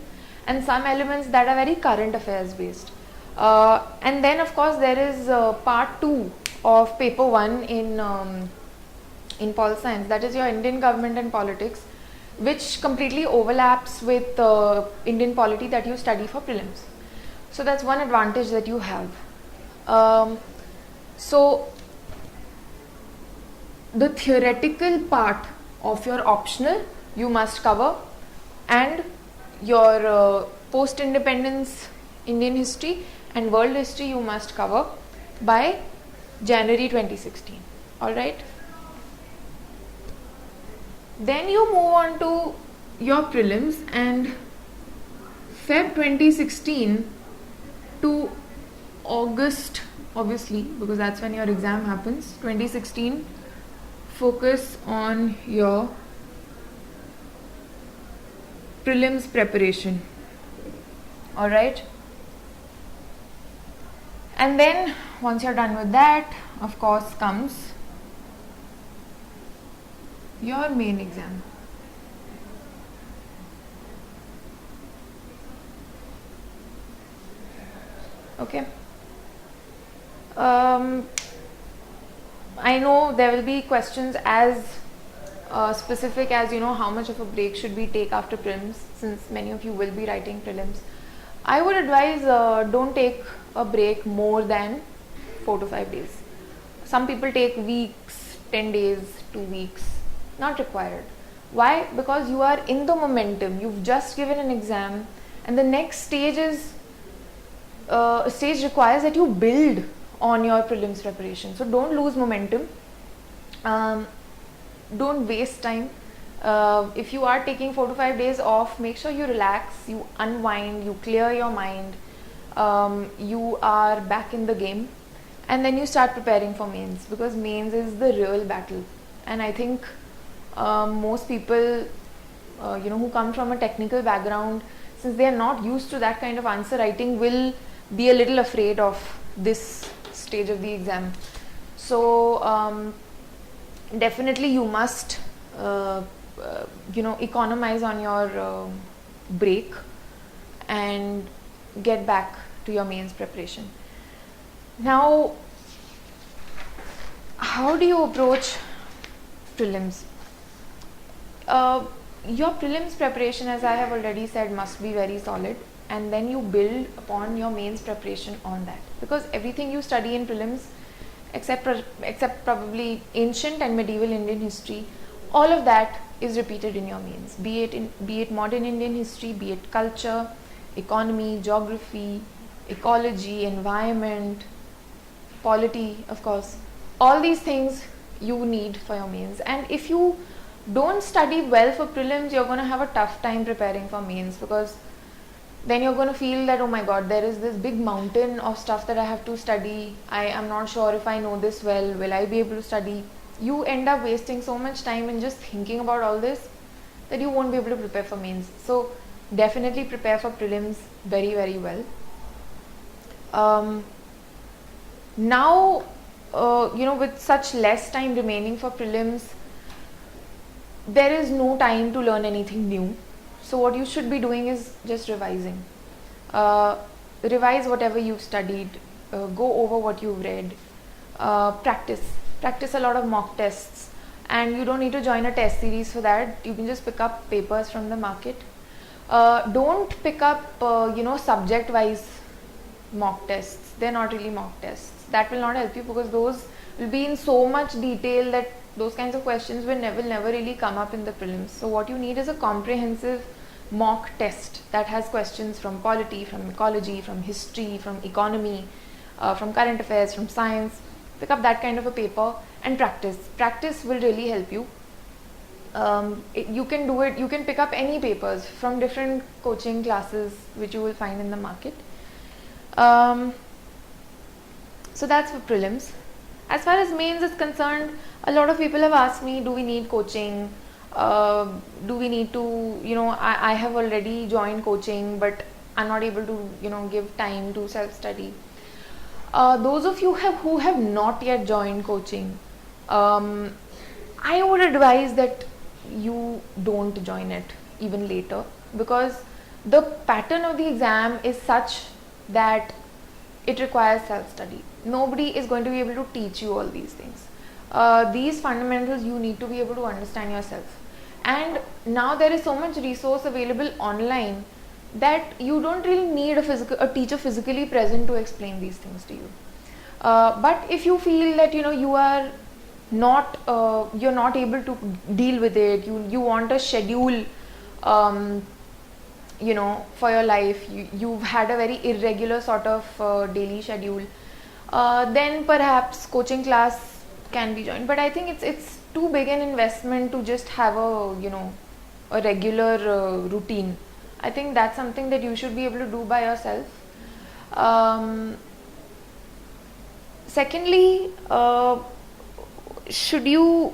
and some elements that are very current affairs based. And then of course there is part 2 of paper 1 in pol science, that is your Indian government and politics, which completely overlaps with Indian polity that you study for prelims. So that's one advantage that you have. So the theoretical part of your optional you must cover, and your post-independence Indian history and world history you must cover by January 2016. Alright. Then you move on to your prelims, and Feb 2016 to August, obviously, because that's when your exam happens, 2016, focus on your prelims preparation. Alright. And then once you're done with that, of course comes your main exam. Okay. I know there will be questions as specific as how much of a break should we take after prelims, since many of you will be writing prelims. I would advise don't take a break more than 4 to 5 days. Some people take weeks, 10 days, 2 weeks. Not required. Why? Because you are in the momentum. You've just given an exam, and the next stage is stage requires that you build on your prelims preparation. So don't lose momentum. Don't waste time. If you are taking 4 to 5 days off, make sure you relax, you unwind, you clear your mind, you are back in the game, and then you start preparing for mains, because mains is the real battle. And I think most people who come from a technical background, since they are not used to that kind of answer writing, will be a little afraid of this stage of the exam. So definitely you must economize on your break and get back to your mains preparation. Now, how do you approach prelims? Your prelims preparation, as I have already said, must be very solid, and then you build upon your mains preparation on that, because everything you study in prelims, except probably ancient and medieval Indian history, all of that is repeated in your mains, be it modern Indian history, be it culture, economy, geography, ecology, environment, polity, of course. All these things you need for your mains, and if you don't study well for prelims, you're going to have a tough time preparing for mains, because then you're going to feel that, oh my god, there is this big mountain of stuff that I have to study. I am not sure if I know this well. Will I be able to study? You end up wasting so much time in just thinking about all this that you won't be able to prepare for mains. So definitely prepare for prelims very, very well. Now, with such less time remaining for prelims, there is no time to learn anything new. So what you should be doing is just revising. Revise whatever you've studied, go over what you've read, practice a lot of mock tests, and you don't need to join a test series for that. You can just pick up papers from the market. Don't pick up subject wise mock tests. They're not really mock tests. That will not help you, because those will be in so much detail that those kinds of questions will never really come up in the prelims. So what you need is a comprehensive mock test that has questions from polity, from ecology, from history, from economy, from current affairs, from science. Pick up that kind of a paper and practice. Practice will really help you. You can do it, you can pick up any papers from different coaching classes which you will find in the market. So that's for prelims. As far as mains is concerned, a lot of people have asked me, do we need coaching? Do we need to, I have already joined coaching, but I'm not able to, give time to self-study. Those of you who have not yet joined coaching, I would advise that you don't join it even later, because the pattern of the exam is such that it requires self-study. Nobody is going to be able to teach you all these things. These fundamentals you need to be able to understand yourself. And now there is so much resource available online that you don't really need a teacher physically present to explain these things to you. But if you feel that you are not you're not able to deal with it, you want a schedule for your life, you've had a very irregular sort of daily schedule, then perhaps coaching class can be joined. But I think it's too big an investment to just have a regular routine. I think that's something that you should be able to do by yourself. Secondly, should you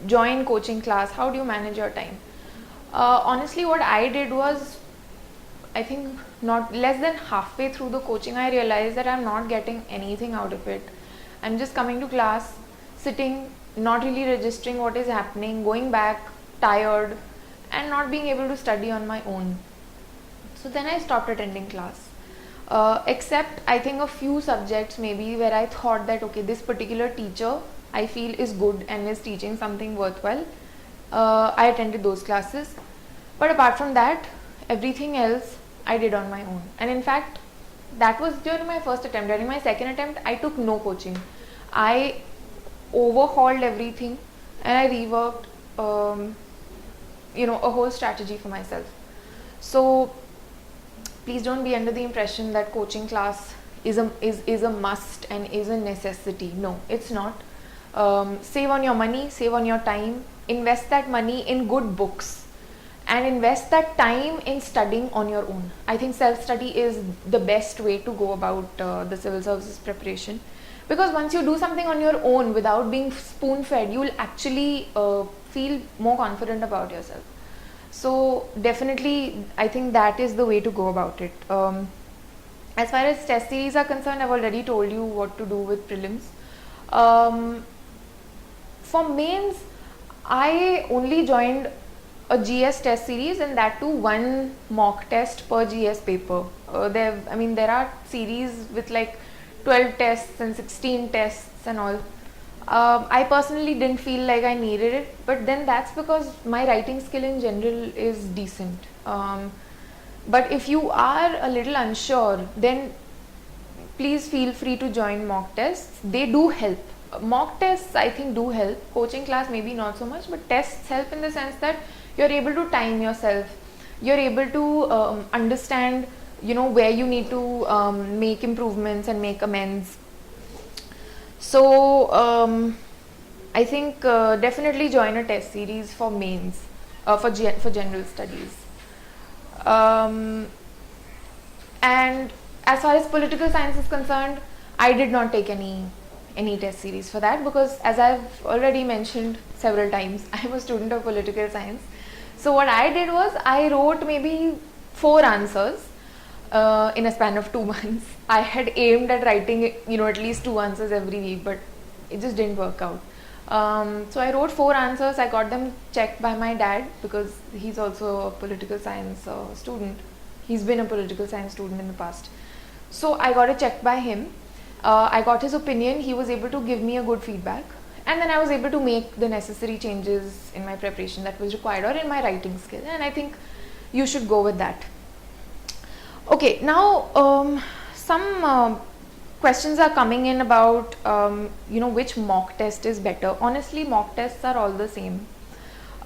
join coaching class? How do you manage your time? Honestly, what I did was, I think not less than halfway through the coaching, I realized that I'm not getting anything out of it. I'm just coming to class, sitting, not really registering what is happening, going back tired, and not being able to study on my own. So then I stopped attending class. Except I think a few subjects maybe where I thought that okay, this particular teacher I feel is good and is teaching something worthwhile, I attended those classes. But apart from that, everything else I did on my own. And in fact, that was during my first attempt. During my second attempt, I took no coaching. I overhauled everything and I reworked, a whole strategy for myself. So please don't be under the impression that coaching class is a must and is a necessity. No, it's not. Save on your money, save on your time, invest that money in good books, and invest that time in studying on your own. I think self-study is the best way to go about the civil services preparation, because once you do something on your own without being spoon-fed, you will actually feel more confident about yourself. So definitely, I think that is the way to go about it. As far as test series are concerned, I've already told you what to do with prelims. For mains, I only joined a GS test series, and that too one mock test per GS paper. There are series with like 12 tests and 16 tests and all. I personally didn't feel like I needed it, but then that's because my writing skill in general is decent. But if you are a little unsure, then please feel free to join mock tests. They do help. Mock tests, I think, do help. Coaching class maybe not so much, but tests help in the sense that you're able to time yourself. You're able to understand, where you need to make improvements and make amends. So I think definitely join a test series for mains, for general studies. And as far as political science is concerned, I did not take any test series for that, because as I've already mentioned several times, I'm a student of political science. So what I did was I wrote maybe 4 answers in a span of 2 months. I had aimed at writing at least 2 answers every week, but it just didn't work out. So I wrote 4 answers. I got them checked by my dad, because he's also a political science student. He's been a political science student in the past. So I got it checked by him. I got his opinion. He was able to give me a good feedback, and then I was able to make the necessary changes in my preparation that was required, or in my writing skill, and I think you should go with that. Okay, now some questions are coming in about which mock test is better. Honestly, mock tests are all the same.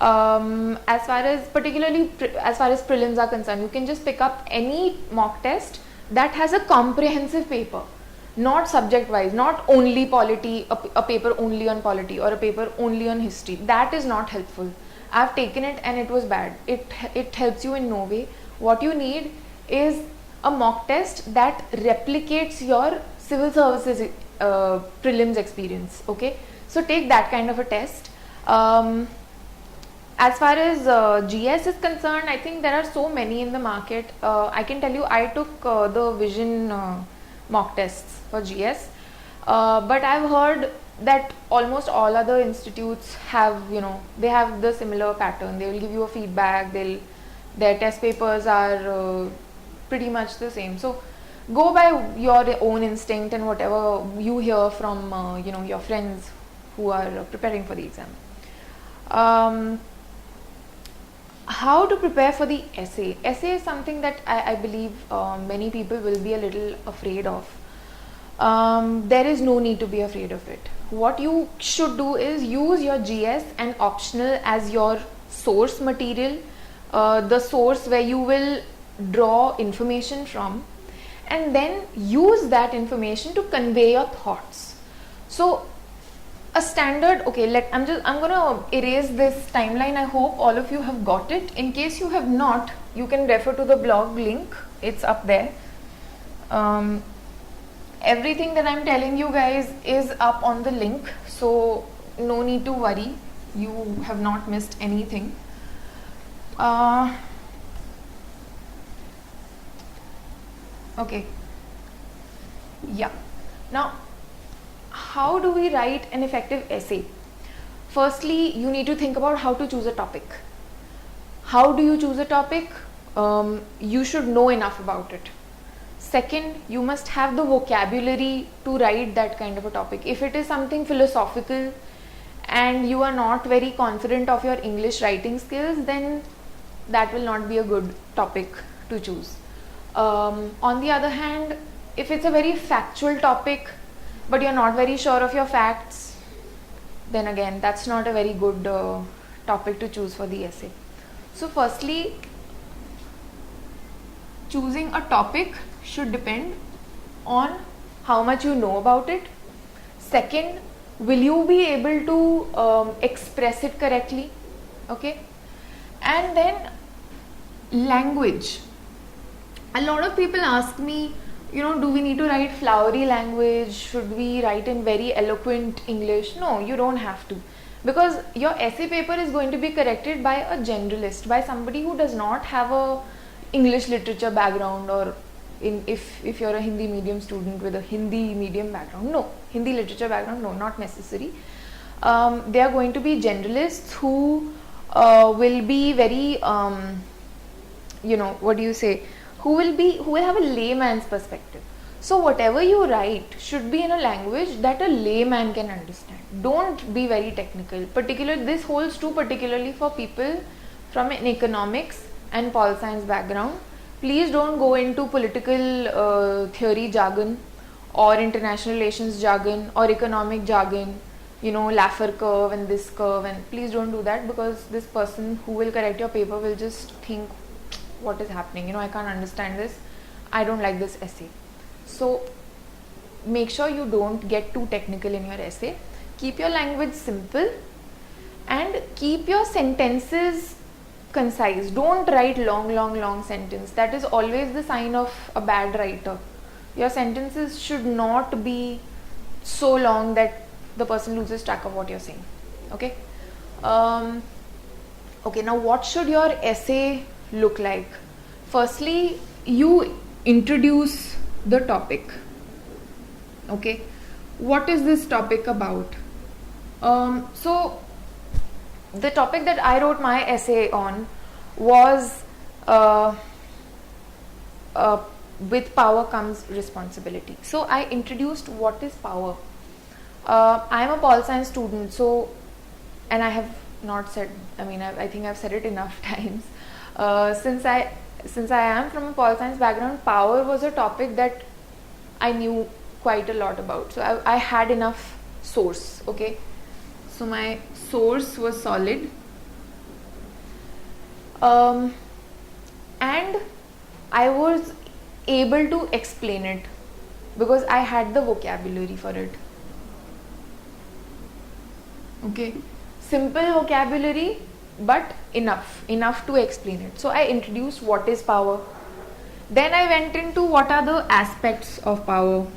As far as prelims are concerned, you can just pick up any mock test that has a comprehensive paper, not subject wise, not only polity, a paper only on polity or a paper only on history. That is not helpful. I've taken it and it was bad. It helps you in no way. What you need is a mock test that replicates your civil services prelims experience. Okay, so take that kind of a test. As far as GS is concerned, I think there are so many in the market. I can tell you, I took the vision mock tests for GS, but I've heard that almost all other institutes have, they have the similar pattern. They will give you a feedback. Their test papers are pretty much the same. So go by your own instinct and whatever you hear from your friends who are preparing for the exam. How to prepare for the essay? Essay is something that I believe many people will be a little afraid of. There is no need to be afraid of it. What you should do is use your GS and optional as your source material, the source where you will draw information from, and then use that information to convey your thoughts. So a standard, okay, I'm gonna erase this timeline. I hope all of you have got it. In case you have not, you can refer to the blog link. It's up there. Everything that I'm telling you guys is up on the link, so no need to worry. You have not missed anything. Okay. Yeah. Now, how do we write an effective essay? Firstly, you need to think about how to choose a topic. How do you choose a topic? You should know enough about it. Second, you must have the vocabulary to write that kind of a topic. If it is something philosophical and you are not very confident of your English writing skills, then that will not be a good topic to choose. On the other hand, if it's a very factual topic but you're not very sure of your facts, then again that's not a very good topic to choose for the essay. So firstly, choosing a topic should depend on how much you know about it. Second, will you be able to express it correctly? Okay. And then language. A lot of people ask me, do we need to write flowery language? Should we write in very eloquent English? No, you don't have to, because your essay paper is going to be corrected by a generalist, by somebody who does not have a English literature background, or if you're a Hindi medium student with a Hindi medium background, no, Hindi literature background, no, not necessary. They are going to be generalists who will be very, who will have a layman's perspective. So whatever you write should be in a language that a layman can understand. Don't be very technical. This holds true particularly for people from an economics and pol science background. Please don't go into political theory jargon or international relations jargon or economic jargon, Laffer curve and this curve, and please don't do that, because this person who will correct your paper will just think, what is happening, I can't understand this, I don't like this essay. So make sure you don't get too technical in your essay. Keep your language simple and keep your sentences concise. Don't write long sentence. That is always the sign of a bad writer. Your sentences should not be so long that the person loses track of what you're saying. Okay. Okay, now what should your essay look like? Firstly, you introduce the topic. Okay, what is this topic about? So the topic that I wrote my essay on was with power comes responsibility. So I introduced what is power. I am a pol science student, so, and I have not said, I think I've said it enough times. Since I am from a pol science background, power was a topic that I knew quite a lot about. So I had enough source. Okay, so my source was solid, and I was able to explain it because I had the vocabulary for it. Okay, simple vocabulary, but enough to explain it. So I introduced what is power. Then I went into what are the aspects of power,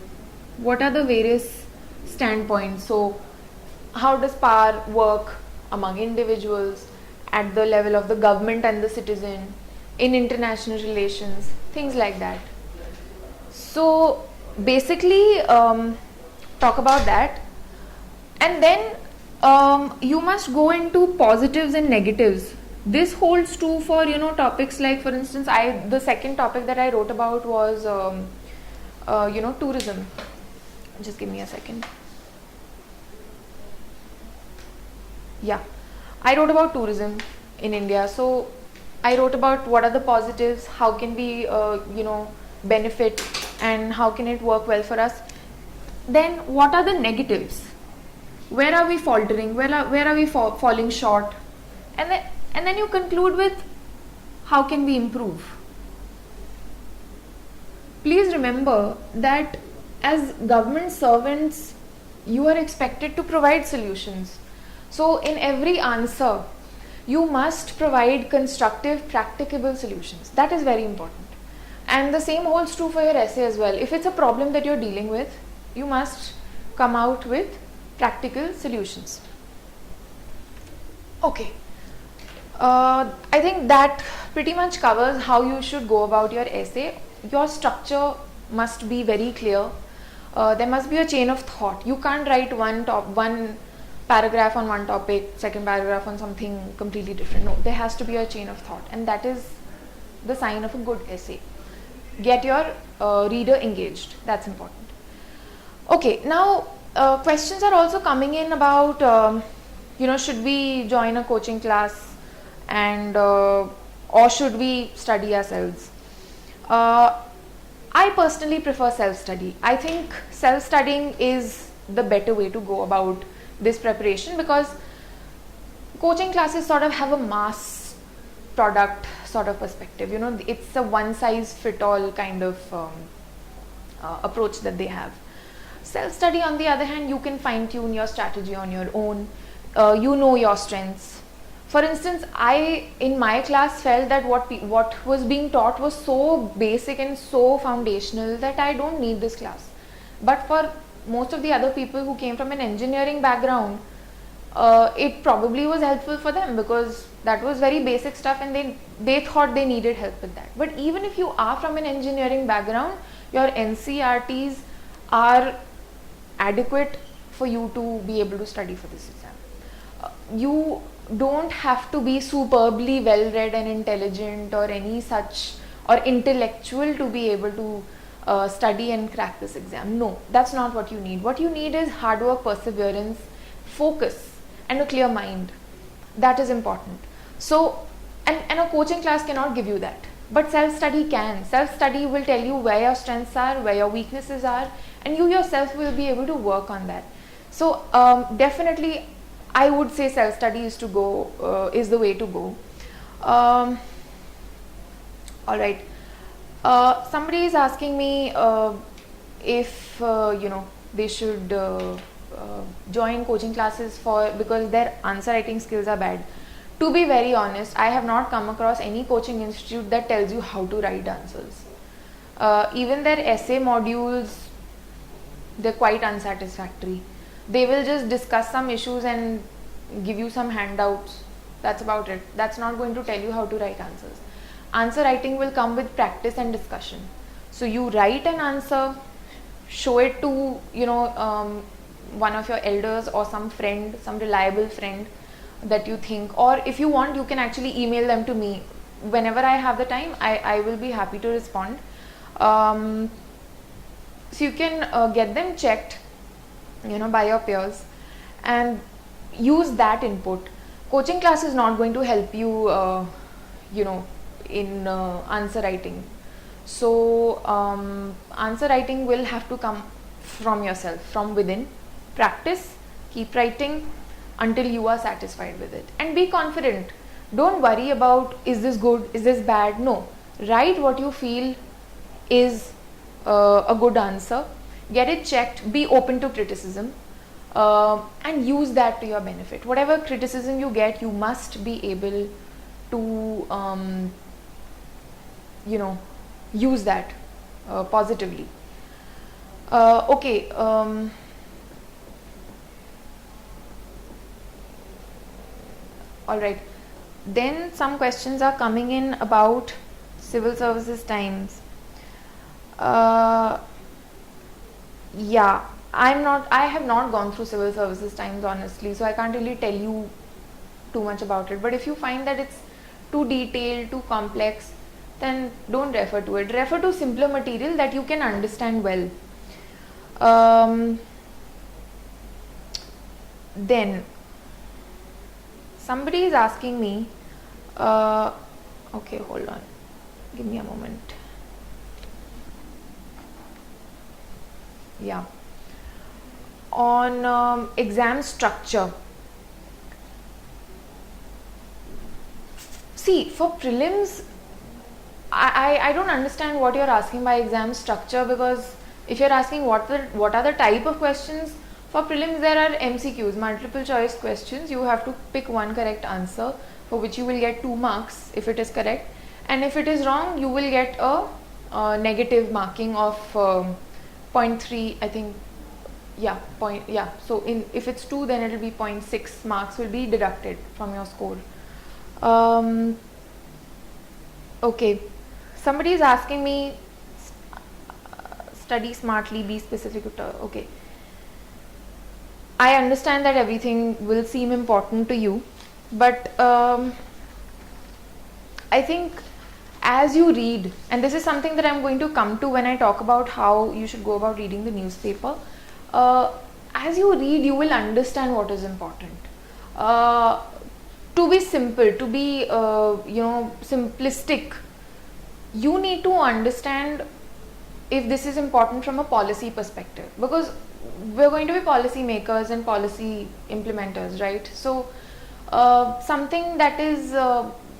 what are the various standpoints. So how does power work among individuals, at the level of the government and the citizen, in international relations, things like that. So basically talk about that, and then you must go into positives and negatives. This holds true for topics like, for instance, the second topic that I wrote about was tourism. Just give me a second. Yeah, I wrote about tourism in India. So I wrote about what are the positives, how can we benefit, and how can it work well for us. Then what are the negatives? Where are we faltering? Where are we falling short? And then you conclude with how can we improve. Please remember that as government servants, you are expected to provide solutions. So in every answer, you must provide constructive, practicable solutions. That is very important. And the same holds true for your essay as well. If it's a problem that you're dealing with, you must come out with practical solutions. Okay. I think that pretty much covers how you should go about your essay. Your structure must be very clear. There must be a chain of thought. You can't write one paragraph on one topic, second paragraph on something completely different. No, there has to be a chain of thought, and that is the sign of a good essay. get your reader engaged. That's important. Okay, now questions are also coming in about should we join a coaching class and or should we study ourselves? I personally prefer self-study. I think self-studying is the better way to go about this preparation, because coaching classes sort of have a mass product sort of perspective. It's a one-size-fit-all kind of approach that they have. Self-study, on the other hand, you can fine-tune your strategy on your own. You know your strengths. For instance, I in my class felt that what was being taught was so basic and so foundational that I don't need this class. But for most of the other people who came from an engineering background, it probably was helpful for them, because that was very basic stuff and they thought they needed help with that. But even if you are from an engineering background, your NCRTs are adequate for you to be able to study for this exam. You don't have to be superbly well read and intelligent or any such or intellectual to be able to study and crack this exam. No, that's not what you need. What you need is hard work, perseverance, focus, and a clear mind. That is important. So, and a coaching class cannot give you that, but self-study can. Self-study will tell you where your strengths are, where your weaknesses are, and you yourself will be able to work on that. So definitely I would say self-study is the way to go. All right. Somebody is asking me if they should join coaching classes because their answer writing skills are bad. To be very honest, I have not come across any coaching institute that tells you how to write answers. Even their essay modules, they're quite unsatisfactory. They will just discuss some issues and give you some handouts. That's about it. That's not going to tell you how to write answers. Answer writing will come with practice and discussion. So you write an answer, show it to one of your elders or some friend, some reliable friend that you think, or if you want, you can actually email them to me. Whenever I have the time, I will be happy to respond. So you can get them checked by your peers and use that input. Coaching class is not going to help you in answer writing. So answer writing will have to come from yourself, from within. Practice, keep writing until you are satisfied with it, and be confident. Don't worry about is this good, is this bad. No, write what you feel is a good answer. Get it checked, be open to criticism, and use that to your benefit. Whatever criticism you get, you must be able to use that positively. Okay. All right. Then some questions are coming in about civil services times. Yeah, I have not gone through civil services times honestly, so I can't really tell you too much about it. But if you find that it's too detailed, too complex, then don't refer to it. Refer to simpler material that you can understand well. Then somebody is asking me, okay, hold on, give me a moment. Yeah, on exam structure. See, for prelims, I don't understand what you're asking by exam structure, because if you're asking what are the type of questions, for prelims there are MCQs, multiple choice questions. You have to pick one correct answer, for which you will get 2 marks if it is correct, and if it is wrong you will get a negative marking of 0.3, I think. Yeah, so if it's 2, then it will be 0.6 marks will be deducted from your score. Okay, somebody is asking me, study smartly, be specific. Okay, I understand that everything will seem important to you, but I think as you read, and this is something that I'm going to come to when I talk about how you should go about reading the newspaper, as you read, you will understand what is important. To be simple, to be simplistic, you need to understand if this is important from a policy perspective, because we're going to be policy makers and policy implementers, right? So something that is,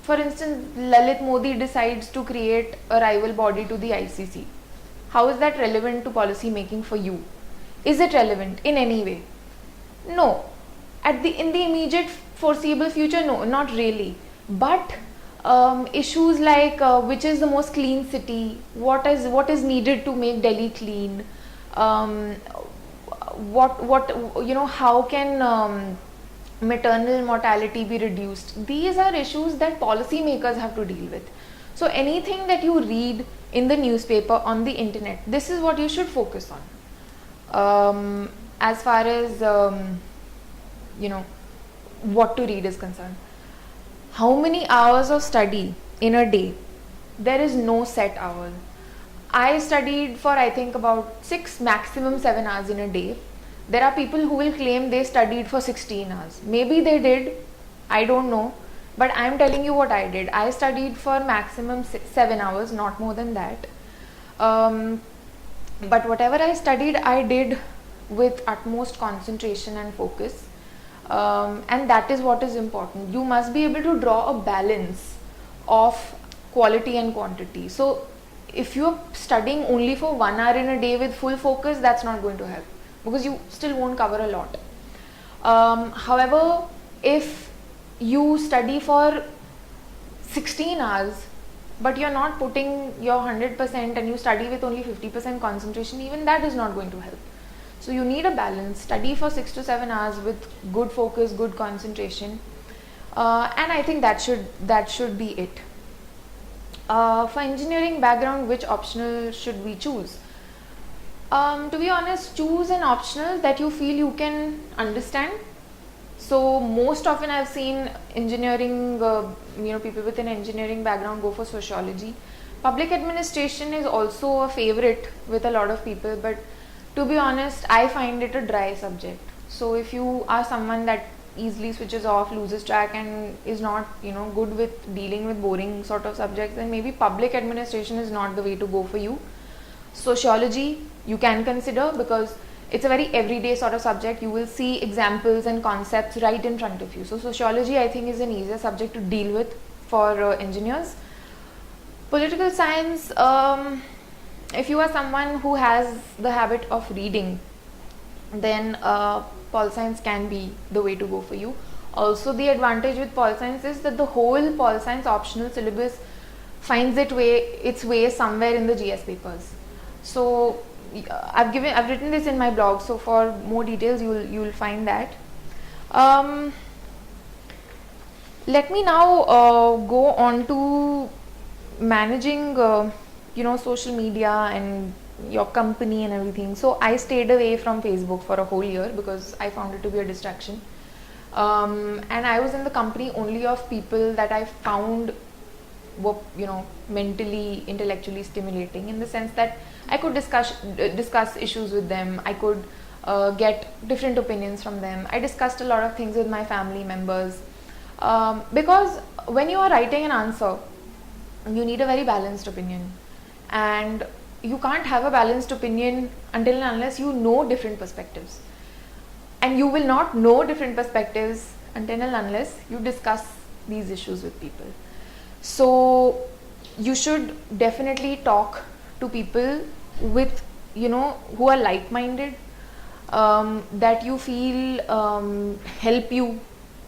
for instance, Lalit Modi decides to create a rival body to the ICC. How is that relevant to policy making for you? Is it relevant in any way? No. In the immediate foreseeable future, no, not really. But issues like which is the most clean city, what is needed to make Delhi clean, how can maternal mortality be reduced. These are issues that policymakers have to deal with. So anything that you read in the newspaper, on the internet, this is what you should focus on. As far as what to read is concerned. How many hours of study in a day? There is no set hour. I studied for, I think, about 6, maximum 7 hours in a day. There are people who will claim they studied for 16 hours. Maybe they did, I don't know. But I am telling you what I did. I studied for maximum 7 hours, not more than that. But whatever I studied, I did with utmost concentration and focus. And that is what is important. You must be able to draw a balance of quality and quantity. So if you are studying only for 1 hour in a day with full focus, that's not going to help, because you still won't cover a lot. However, if you study for 16 hours but you're not putting your 100% and you study with only 50% concentration, even that is not going to help. So you need a balance. Study for 6 to 7 hours with good focus, good concentration, and I think that should be it. For engineering background, which optional should we choose? To be honest, choose an optional that you feel you can understand. So most often I've seen engineering, people with an engineering background go for sociology. Public administration is also a favorite with a lot of people, but to be honest, I find it a dry subject. So if you are someone that easily switches off, loses track, and is not, good with dealing with boring sort of subjects, then maybe public administration is not the way to go for you. Sociology you can consider, because it's a very everyday sort of subject. You will see examples and concepts right in front of you. So sociology, I think, is an easier subject to deal with for engineers. Political science, if you are someone who has the habit of reading, then pol science can be the way to go for you. Also, the advantage with pol science is that the whole pol science optional syllabus finds its way somewhere in the GS papers. So I've written this in my blog, so for more details you will find that. Let me now go on to managing social media and your company and everything. So I stayed away from Facebook for a whole year because I found it to be a distraction, and I was in the company only of people that I found were mentally, intellectually stimulating, in the sense that I could discuss issues with them. I could get different opinions from them. I discussed a lot of things with my family members, because when you are writing an answer, you need a very balanced opinion, and you can't have a balanced opinion until and unless you know different perspectives, and you will not know different perspectives until and unless you discuss these issues with people. So you should definitely talk to people with who are like-minded, that you feel help you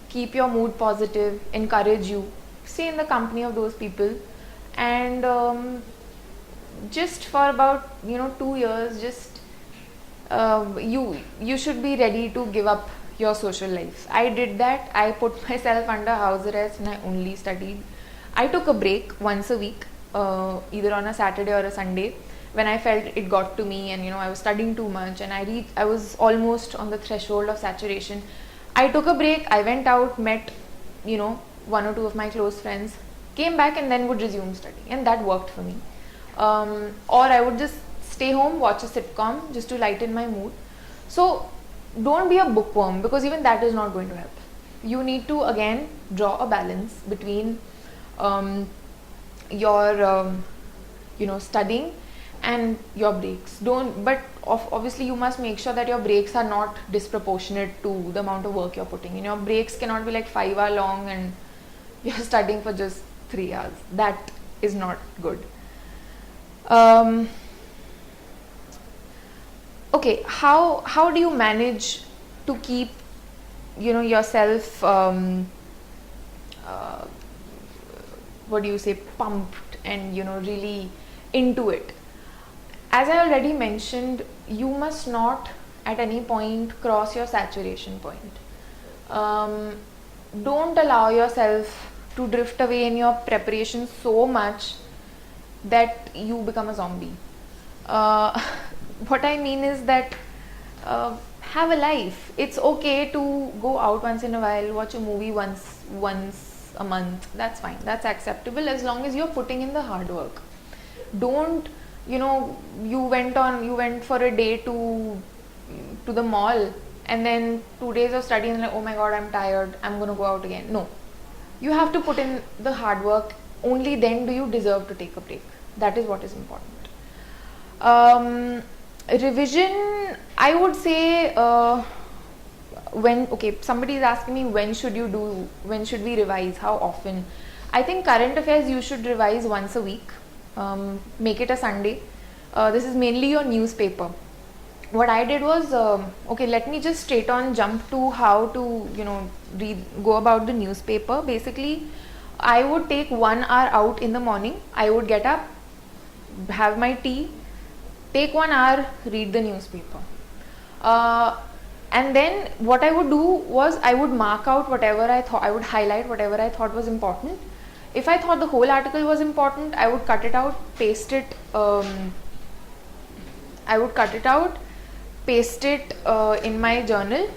keep your mood positive, encourage you. Stay in the company of those people, and just for about 2 years, just you should be ready to give up your social life. I did that. I put myself under house arrest and I only studied. I took a break once a week, either on a Saturday or a Sunday, when I felt it got to me and I was studying too much and I was almost on the threshold of saturation. I took a break. I went out, met 1 or 2 of my close friends, came back and then would resume studying, and that worked for me. Or I would just stay home, watch a sitcom just to lighten my mood. So don't be a bookworm, because even that is not going to help. You need to again draw a balance between your studying and your breaks. Obviously you must make sure that your breaks are not disproportionate to the amount of work you're putting in. Your breaks cannot be like 5 hour long and you're studying for just 3 hours. That is not good. Okay, how do you manage to keep yourself pumped and really into it? As I already mentioned, you must not at any point cross your saturation point. Don't allow yourself to drift away in your preparation so much that you become a zombie. What I mean is that have a life. It's okay to go out once in a while, watch a movie once a month. That's fine. That's acceptable as long as you're putting in the hard work. Don't, you went for a day to the mall and then 2 days of studying and like, oh my god, I'm tired, I'm gonna go out again. No, you have to put in the hard work. Only then do you deserve to take a break. That is what is important. Revision, I would say, somebody is asking me when should we revise, how often. I think current affairs you should revise once a week. Make it a Sunday. This is mainly your newspaper. What I did was, let me just straight on jump to how to go about the newspaper. Basically, I would take 1 hour out in the morning. I would get up, have my tea, take 1 hour, read the newspaper. And then what I would do was I would mark out whatever I would highlight whatever I thought was important. If I thought the whole article was important, I would cut it out, paste it in my journal.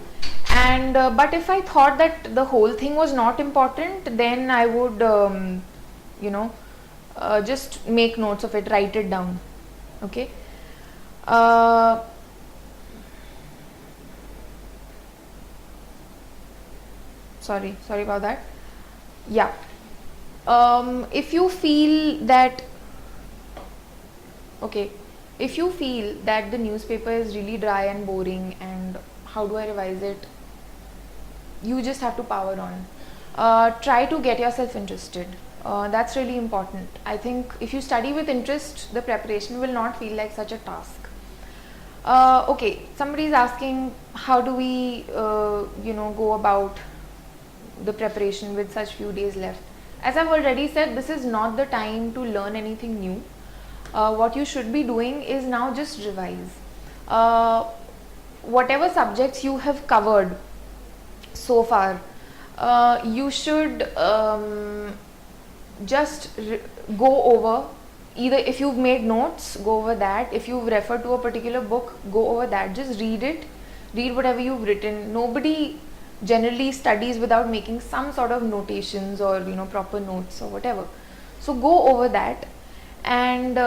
And but if I thought that the whole thing was not important, then I would just make notes of it, write it down. Okay. Sorry about that. Yeah. If you feel that the newspaper is really dry and boring and how do I revise it, you just have to power on. Try to get yourself interested. That's really important. I think if you study with interest, the preparation will not feel like such a task. Somebody is asking how do we go about the preparation with such few days left. As I've already said, this is not the time to learn anything new. What you should be doing is now just revise. Whatever subjects you have covered so far, you should just go over. Either if you've made notes, go over that. If you've referred to a particular book, go over that. Just read it. Read whatever you've written. Nobody generally studies without making some sort of notations or proper notes or whatever. So go over that, and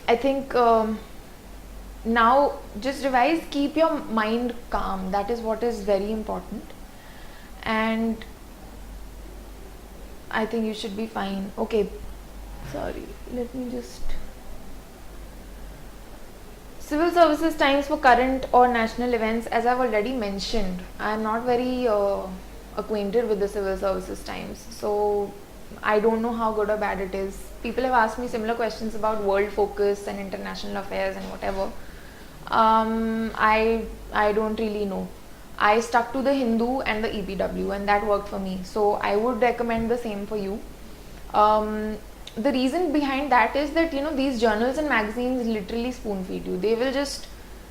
I think now just revise. Keep your mind calm. That is what is very important, and I think you should be fine. Okay. Sorry, let me just. Civil services times for current or national events. As I've already mentioned, I am not very acquainted with the civil services times, so I don't know how good or bad it is. People have asked me similar questions about world focus and international affairs and whatever. I don't really know. I stuck to the Hindu and the EPW, and that worked for me. So I would recommend the same for you. The reason behind that is that these journals and magazines literally spoon feed you. They will just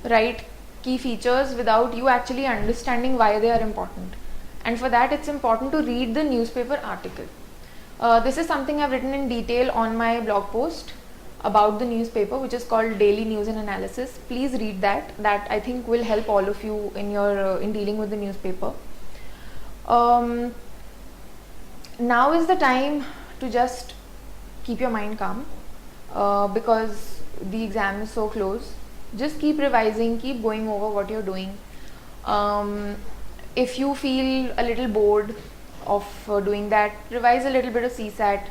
write key features without you actually understanding why they are important. And for that, it's important to read the newspaper article. This is something I've written in detail on my blog post about the newspaper, which is called Daily News and Analysis. Please read that. That I think will help all of you in your in dealing with the newspaper. now is the time to just keep your mind calm, because the exam is so close. Just keep revising, keep going over what you're doing. If you feel a little bored of doing that, revise a little bit of CSAT,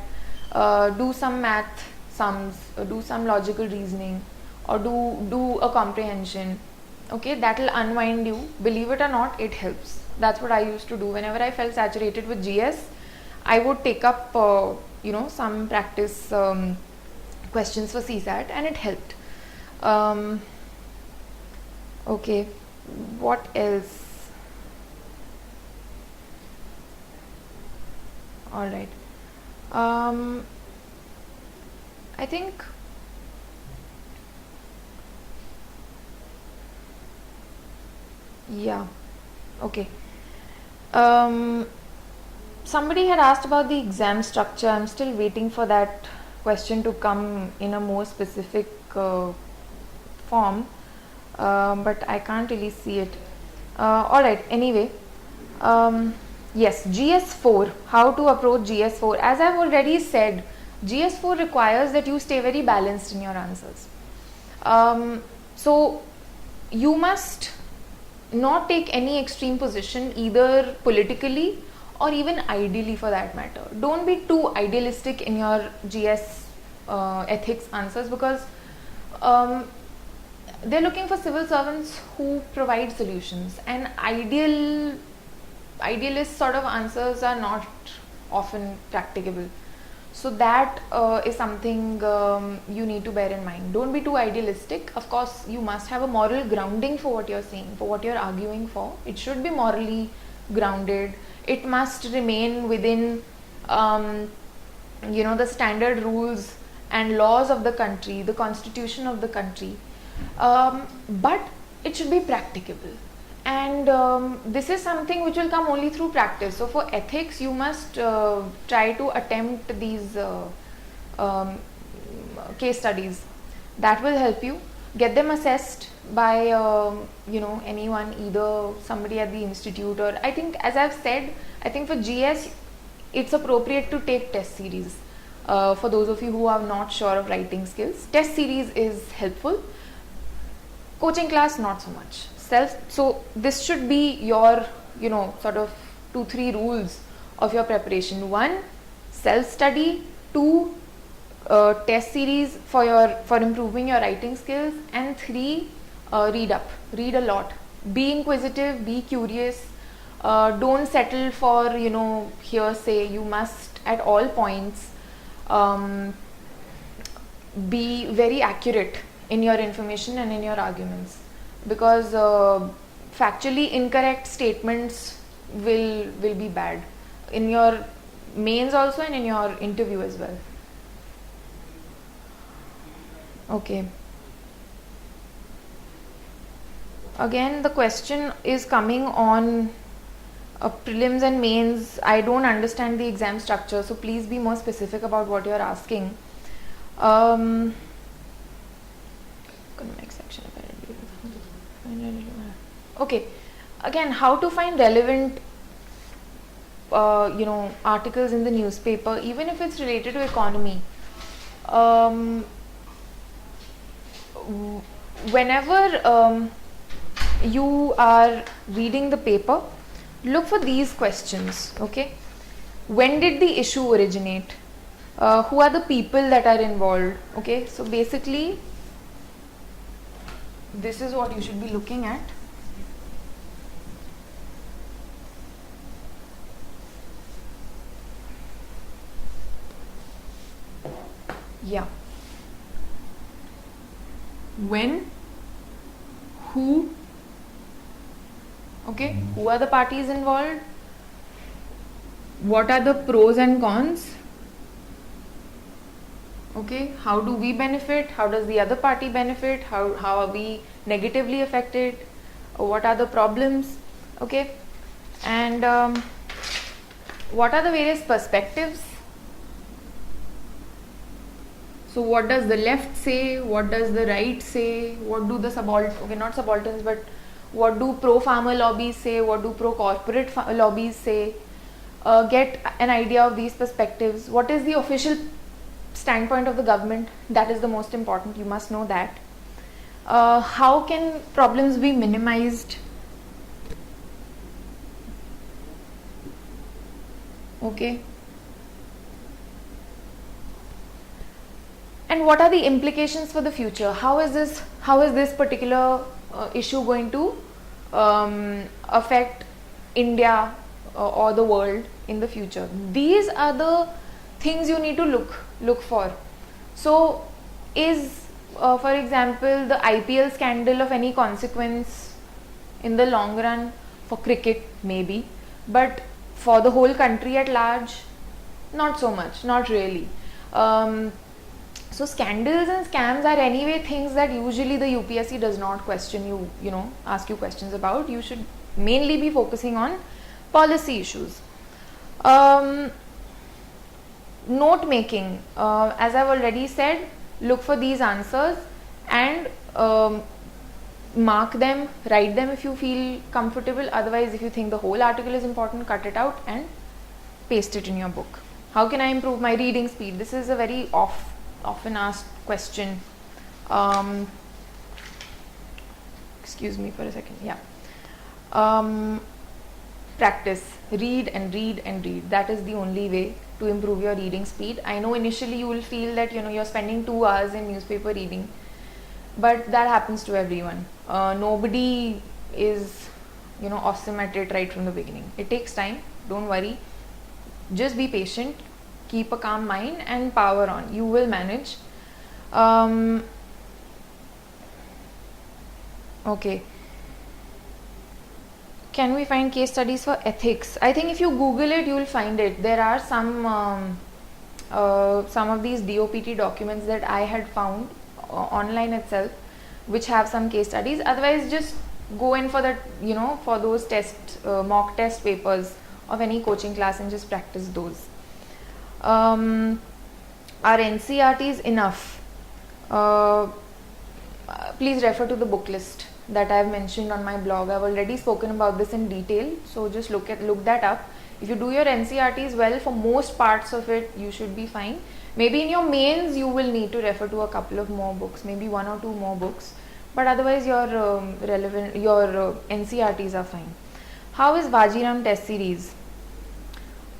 do some math sums, do some logical reasoning, or do a comprehension. Okay, that will unwind you. Believe it or not, it helps. That's what I used to do. Whenever I felt saturated with GS, I would take up some practice questions for CSAT, and it helped. Okay, what else? All right. I think yeah. Okay. Somebody had asked about the exam structure. I'm still waiting for that question to come in a more specific form, but I can't really see it. All right. Anyway. Yes, GS4, how to approach GS4. As I've already said, GS4 requires that you stay very balanced in your answers. So you must not take any extreme position, either politically or even ideally for that matter. Don't be too idealistic in your GS ethics answers, because they're looking for civil servants who provide solutions, and idealist sort of answers are not often practicable. So that is something you need to bear in mind. Don't be too idealistic. Of course, you must have a moral grounding for what you're saying, for what you're arguing for. It should be morally grounded. It must remain within the standard rules and laws of the country, the constitution of the country, but it should be practicable. And this is something which will come only through practice. So for ethics, you must try to attempt these case studies. That will help you. Get them assessed by anyone, either somebody at the institute, or I think, as I've said, I think for GS it's appropriate to take test series. For those of you who are not sure of writing skills, test series is helpful. Coaching class, not so much. So this should be your sort of 2-3 rules of your preparation. 1, self-study. 2, test series for improving your writing skills. And 3, read up. Read a lot. Be inquisitive. Be curious. Don't settle for hearsay. You must at all points be very accurate in your information and in your arguments, because factually incorrect statements will be bad in your mains also, and in your interview as well. Okay. Again, the question is coming on prelims and mains. I don't understand the exam structure, so please be more specific about what you're asking. Next section. Okay, again, how to find relevant articles in the newspaper, even if it's related to economy. Whenever you are reading the paper, look for these questions. Okay, when did the issue originate? Who are the people that are involved? Okay, so basically this is what you should be looking at. Yeah. When, who, okay, who are the parties involved? What are the pros and cons? Okay, how do we benefit? How does the other party benefit? How are we negatively affected? What are the problems? Okay, and what are the various perspectives? So what does the left say? What does the right say? What do the what do pro-farmer lobbies say? What do pro-corporate lobbies say? get an idea of these perspectives. What is the official standpoint of the government? That is the most important. You must know that. How can problems be minimized? Okay. And what are the implications for the future? How is this particular issue going to affect India or the world in the future? These are the things you need to look for. So, is for example the IPL scandal of any consequence in the long run? For cricket maybe, but for the whole country at large, not so much, not really. So scandals and scams are anyway things that usually the UPSC does not question you, ask you questions about. You should mainly be focusing on policy issues. Note making, as I've already said, look for these answers and mark them, write them if you feel comfortable. Otherwise, if you think the whole article is important, cut it out and paste it in your book. How can I improve my reading speed? This is a very often asked question. Excuse me for a second. Yeah. Practice. Read and read and read. That is the only way to improve your reading speed. I know initially you will feel that you're spending 2 hours in newspaper reading, but that happens to everyone. Nobody is awesome at it right from the beginning. It takes time. Don't worry. Just be patient. Keep a calm mind and power on. You will manage. Okay. Can we find case studies for ethics? I think if you Google it, you will find it. There are some of these DOPT documents that I had found online itself, which have some case studies. Otherwise, just go in for that, for those mock test papers of any coaching class and just practice those. Are NCERTs enough? Please refer to the book list that I have mentioned on my blog. I've already spoken about this in detail, so just look that up. If you do your NCERTs well, for most parts of it, you should be fine. Maybe in your mains, you will need to refer to a couple of more books, maybe 1 or 2 more books. But otherwise, your NCERTs are fine. How is Vajiram test series?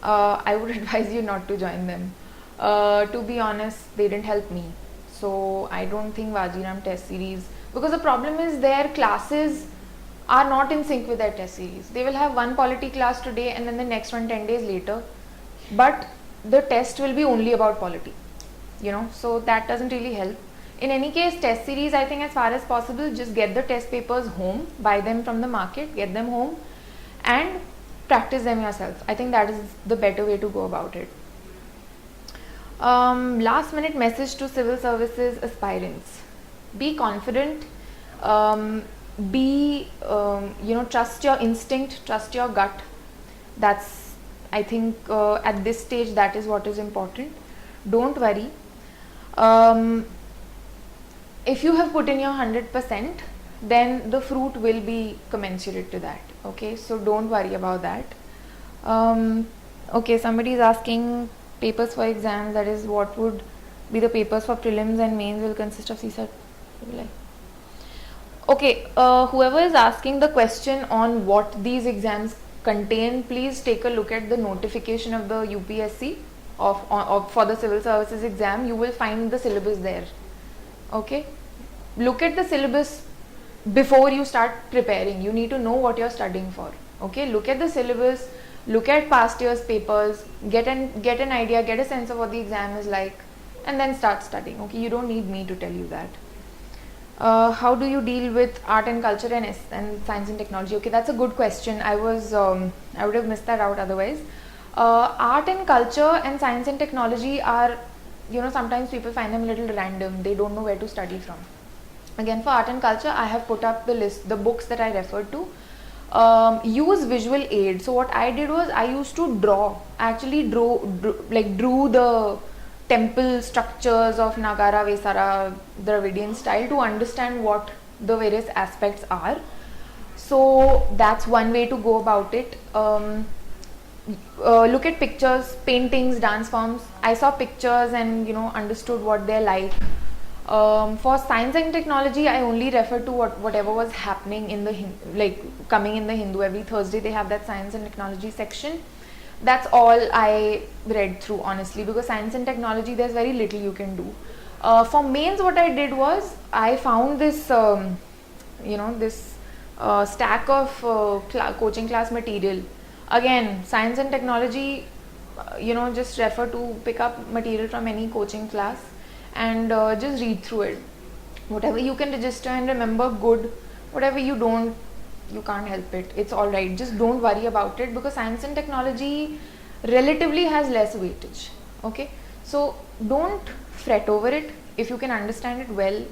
I would advise you not to join them. To be honest, they didn't help me. So I don't think Vajiram test series, because the problem is their classes are not in sync with their test series. They will have one polity class today and then the next one 10 days later, but the test will be only about polity, so that doesn't really help. In any case, test series, I think as far as possible, just get the test papers home, buy them from the market, get them home and practice them yourself. I think that is the better way to go about it. Last minute message to civil services aspirants. Be confident, trust your instinct, trust your gut. That's, I think, at this stage, that is what is important. Don't worry. If you have put in your 100%, then the fruit will be commensurate to that. Okay, so don't worry about that. Okay, somebody is asking papers for exams, that is what would be the papers for prelims and mains will consist of CSAT. Okay, whoever is asking the question on what these exams contain, please take a look at the notification of the UPSC for the civil services exam. You will find the syllabus there. Okay, look at the syllabus before you start preparing. You need to know what you're studying for. Okay, look at the syllabus, look at past year's papers, get an idea, get a sense of what the exam is like, and then start studying. Okay, you don't need me to tell you that. How do you deal with art and culture and science and technology? Okay, that's a good question. I would have missed that out otherwise. Art and culture and science and technology are, sometimes people find them a little random. They don't know where to study from. Again, for art and culture, I have put up the list, the books that I referred to. Use visual aid. So what I did was I used to draw. I actually drew the temple structures of Nagara, Vesara, Dravidian style to understand what the various aspects are. So that's one way to go about it. look at pictures, paintings, dance forms. I saw pictures and understood what they're like. For science and technology, I only refer to whatever was happening in the coming in the Hindu. Every Thursday they have that science and technology section. That's all I read through, honestly, because science and technology, there's very little you can do. For mains, what I did was I found this stack of coaching class material. Again, science and technology, just refer to pick up material from any coaching class and just read through it. Whatever you can register and remember, good. Whatever you don't, you can't help it. It's alright. Just don't worry about it, because science and technology relatively has less weightage. Okay, so don't fret over it. If you can understand it, well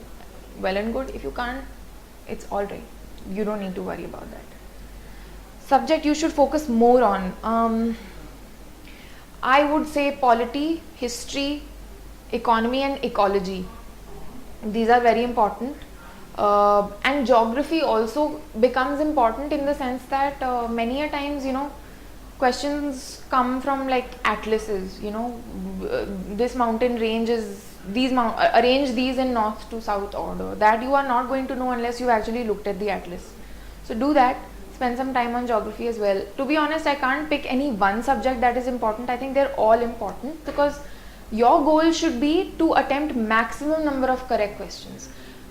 and good. If you can't, it's alright. You don't need to worry about that. Subject you should focus more on. I would say polity, history, economy and ecology. These are very important. And geography also becomes important in the sense that many a times, questions come from like atlases. This mountain range is arrange these in north to south order. That you are not going to know unless you actually looked at the atlas. So do that. Spend some time on geography as well. To be honest, I can't pick any one subject that is important. I think they're all important, because your goal should be to attempt maximum number of correct questions.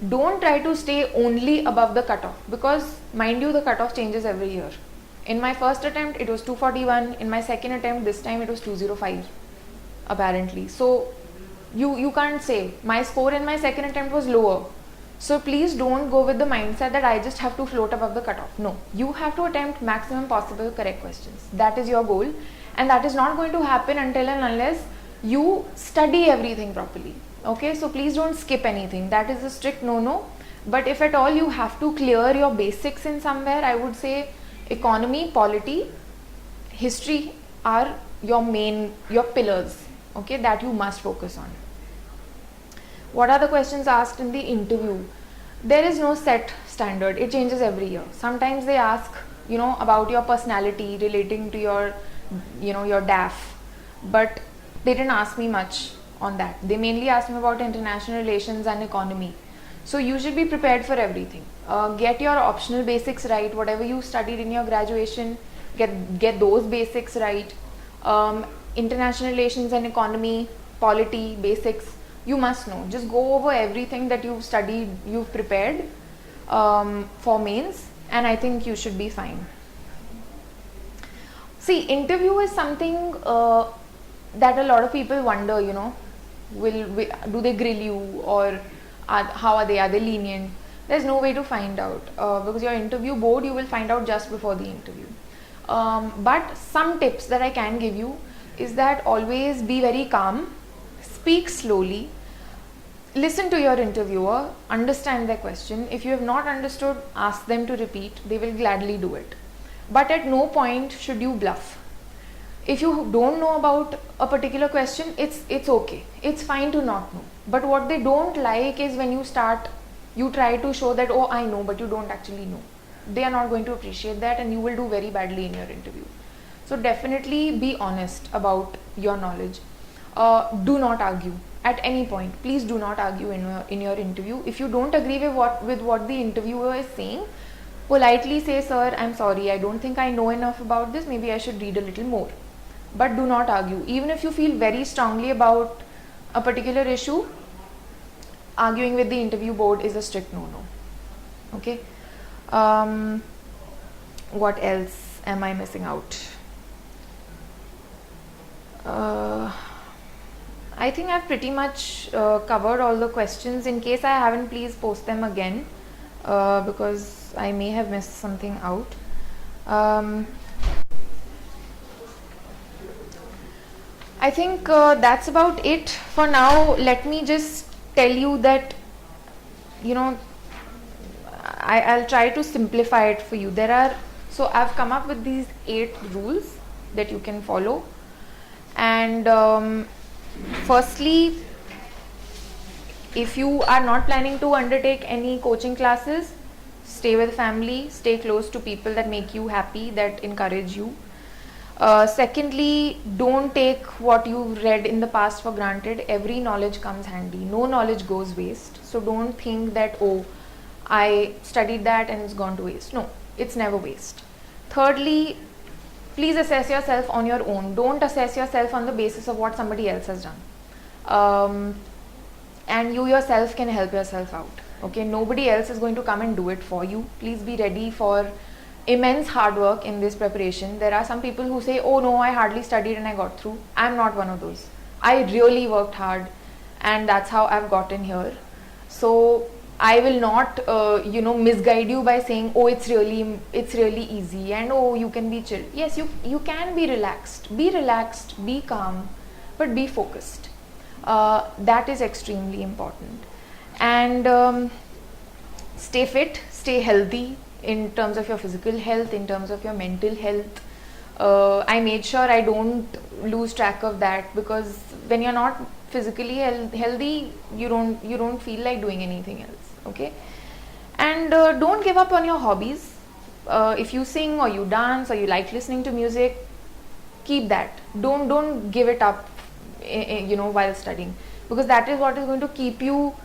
Don't try to stay only above the cutoff, because mind you, the cutoff changes every year. In my first attempt it was 241, in my second attempt this time it was 205 apparently. So you can't say my score in my second attempt was lower. So please don't go with the mindset that I just have to float above the cutoff. No, you have to attempt maximum possible correct questions. That is your goal, and that is not going to happen until and unless you study everything properly. Okay, so please don't skip anything. That is a strict no. But if at all you have to clear your basics in somewhere, I would say economy, polity, history are your pillars, okay, that you must focus on. What are the questions asked in the interview? There is no set standard. It changes every year. Sometimes they ask, about your personality relating to your, your DAF, but they didn't ask me much on that. They mainly asked me about international relations and economy. So you should be prepared for everything. Get your optional basics right. Whatever you studied in your graduation, get those basics right. International relations and economy, polity, basics, you must know. Just go over everything that you've studied, you've prepared for mains, and I think you should be fine. See, interview is something that a lot of people wonder, do they grill you, or how are they? Are they lenient? There's no way to find out, because your interview board, you will find out just before the interview. But some tips that I can give you is that always be very calm, speak slowly, listen to your interviewer, understand their question. If you have not understood, ask them to repeat. They will gladly do it. But at no point should you bluff. If you don't know about a particular question, it's okay. It's fine to not know. But what they don't like is when you try to show that, oh, I know, but you don't actually know. They are not going to appreciate that, and you will do very badly in your interview. So definitely be honest about your knowledge. Do not argue at any point. Please do not argue in your interview. If you don't agree with what the interviewer is saying, politely say, sir, I'm sorry, I don't think I know enough about this. Maybe I should read a little more. But do not argue. Even if you feel very strongly about a particular issue, arguing with the interview board is a strict no-no. Okay. What else am I missing out? I think I've pretty much covered all the questions. In case I haven't, please post them again, because I may have missed something out. I think that's about it for now. Let me just tell you that, I'll try to simplify it for you. So I've come up with these 8 rules that you can follow. And firstly, if you are not planning to undertake any coaching classes, stay with family, stay close to people that make you happy, that encourage you. Secondly, don't take what you've read in the past for granted. Every knowledge comes handy. No knowledge goes waste. So don't think that, oh, I studied that and it's gone to waste. No, it's never waste. Thirdly, please assess yourself on your own. Don't assess yourself on the basis of what somebody else has done. And you yourself can help yourself out. Okay, nobody else is going to come and do it for you. Please be ready for immense hard work in this preparation. There are some people who say, oh no, I hardly studied and I got through. I'm not one of those. I really worked hard and that's how I've gotten here. So I will not misguide you by saying, oh, it's really easy and oh, you can be chill. Yes, you can be relaxed, be calm, but be focused. That is extremely important. And stay fit, stay healthy in terms of your physical health, in terms of your mental health. I made sure I don't lose track of that, because when you're not physically healthy, you don't feel like doing anything else. Okay, and don't give up on your hobbies. If you sing or you dance or you like listening to music, keep that. Don't give it up while studying, because that is what is going to keep you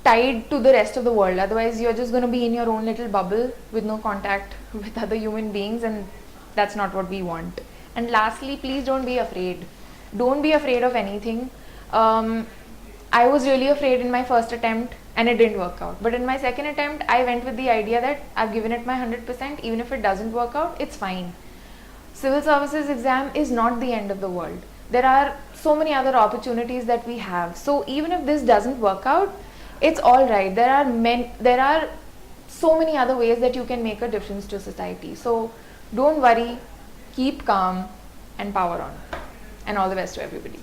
tied to the rest of the world. Otherwise you're just going to be in your own little bubble with no contact with other human beings, and that's not what we want. And lastly, please don't be afraid. Don't be afraid of anything. I was really afraid in my first attempt and it didn't work out, but in my second attempt I went with the idea that I've given it my 100%. Even if it doesn't work out, it's fine. Civil services exam is not the end of the world. There are so many other opportunities that we have. So even if this doesn't work out, it's all right. There are so many other ways that you can make a difference to society. So don't worry, keep calm and power on. And all the best to everybody.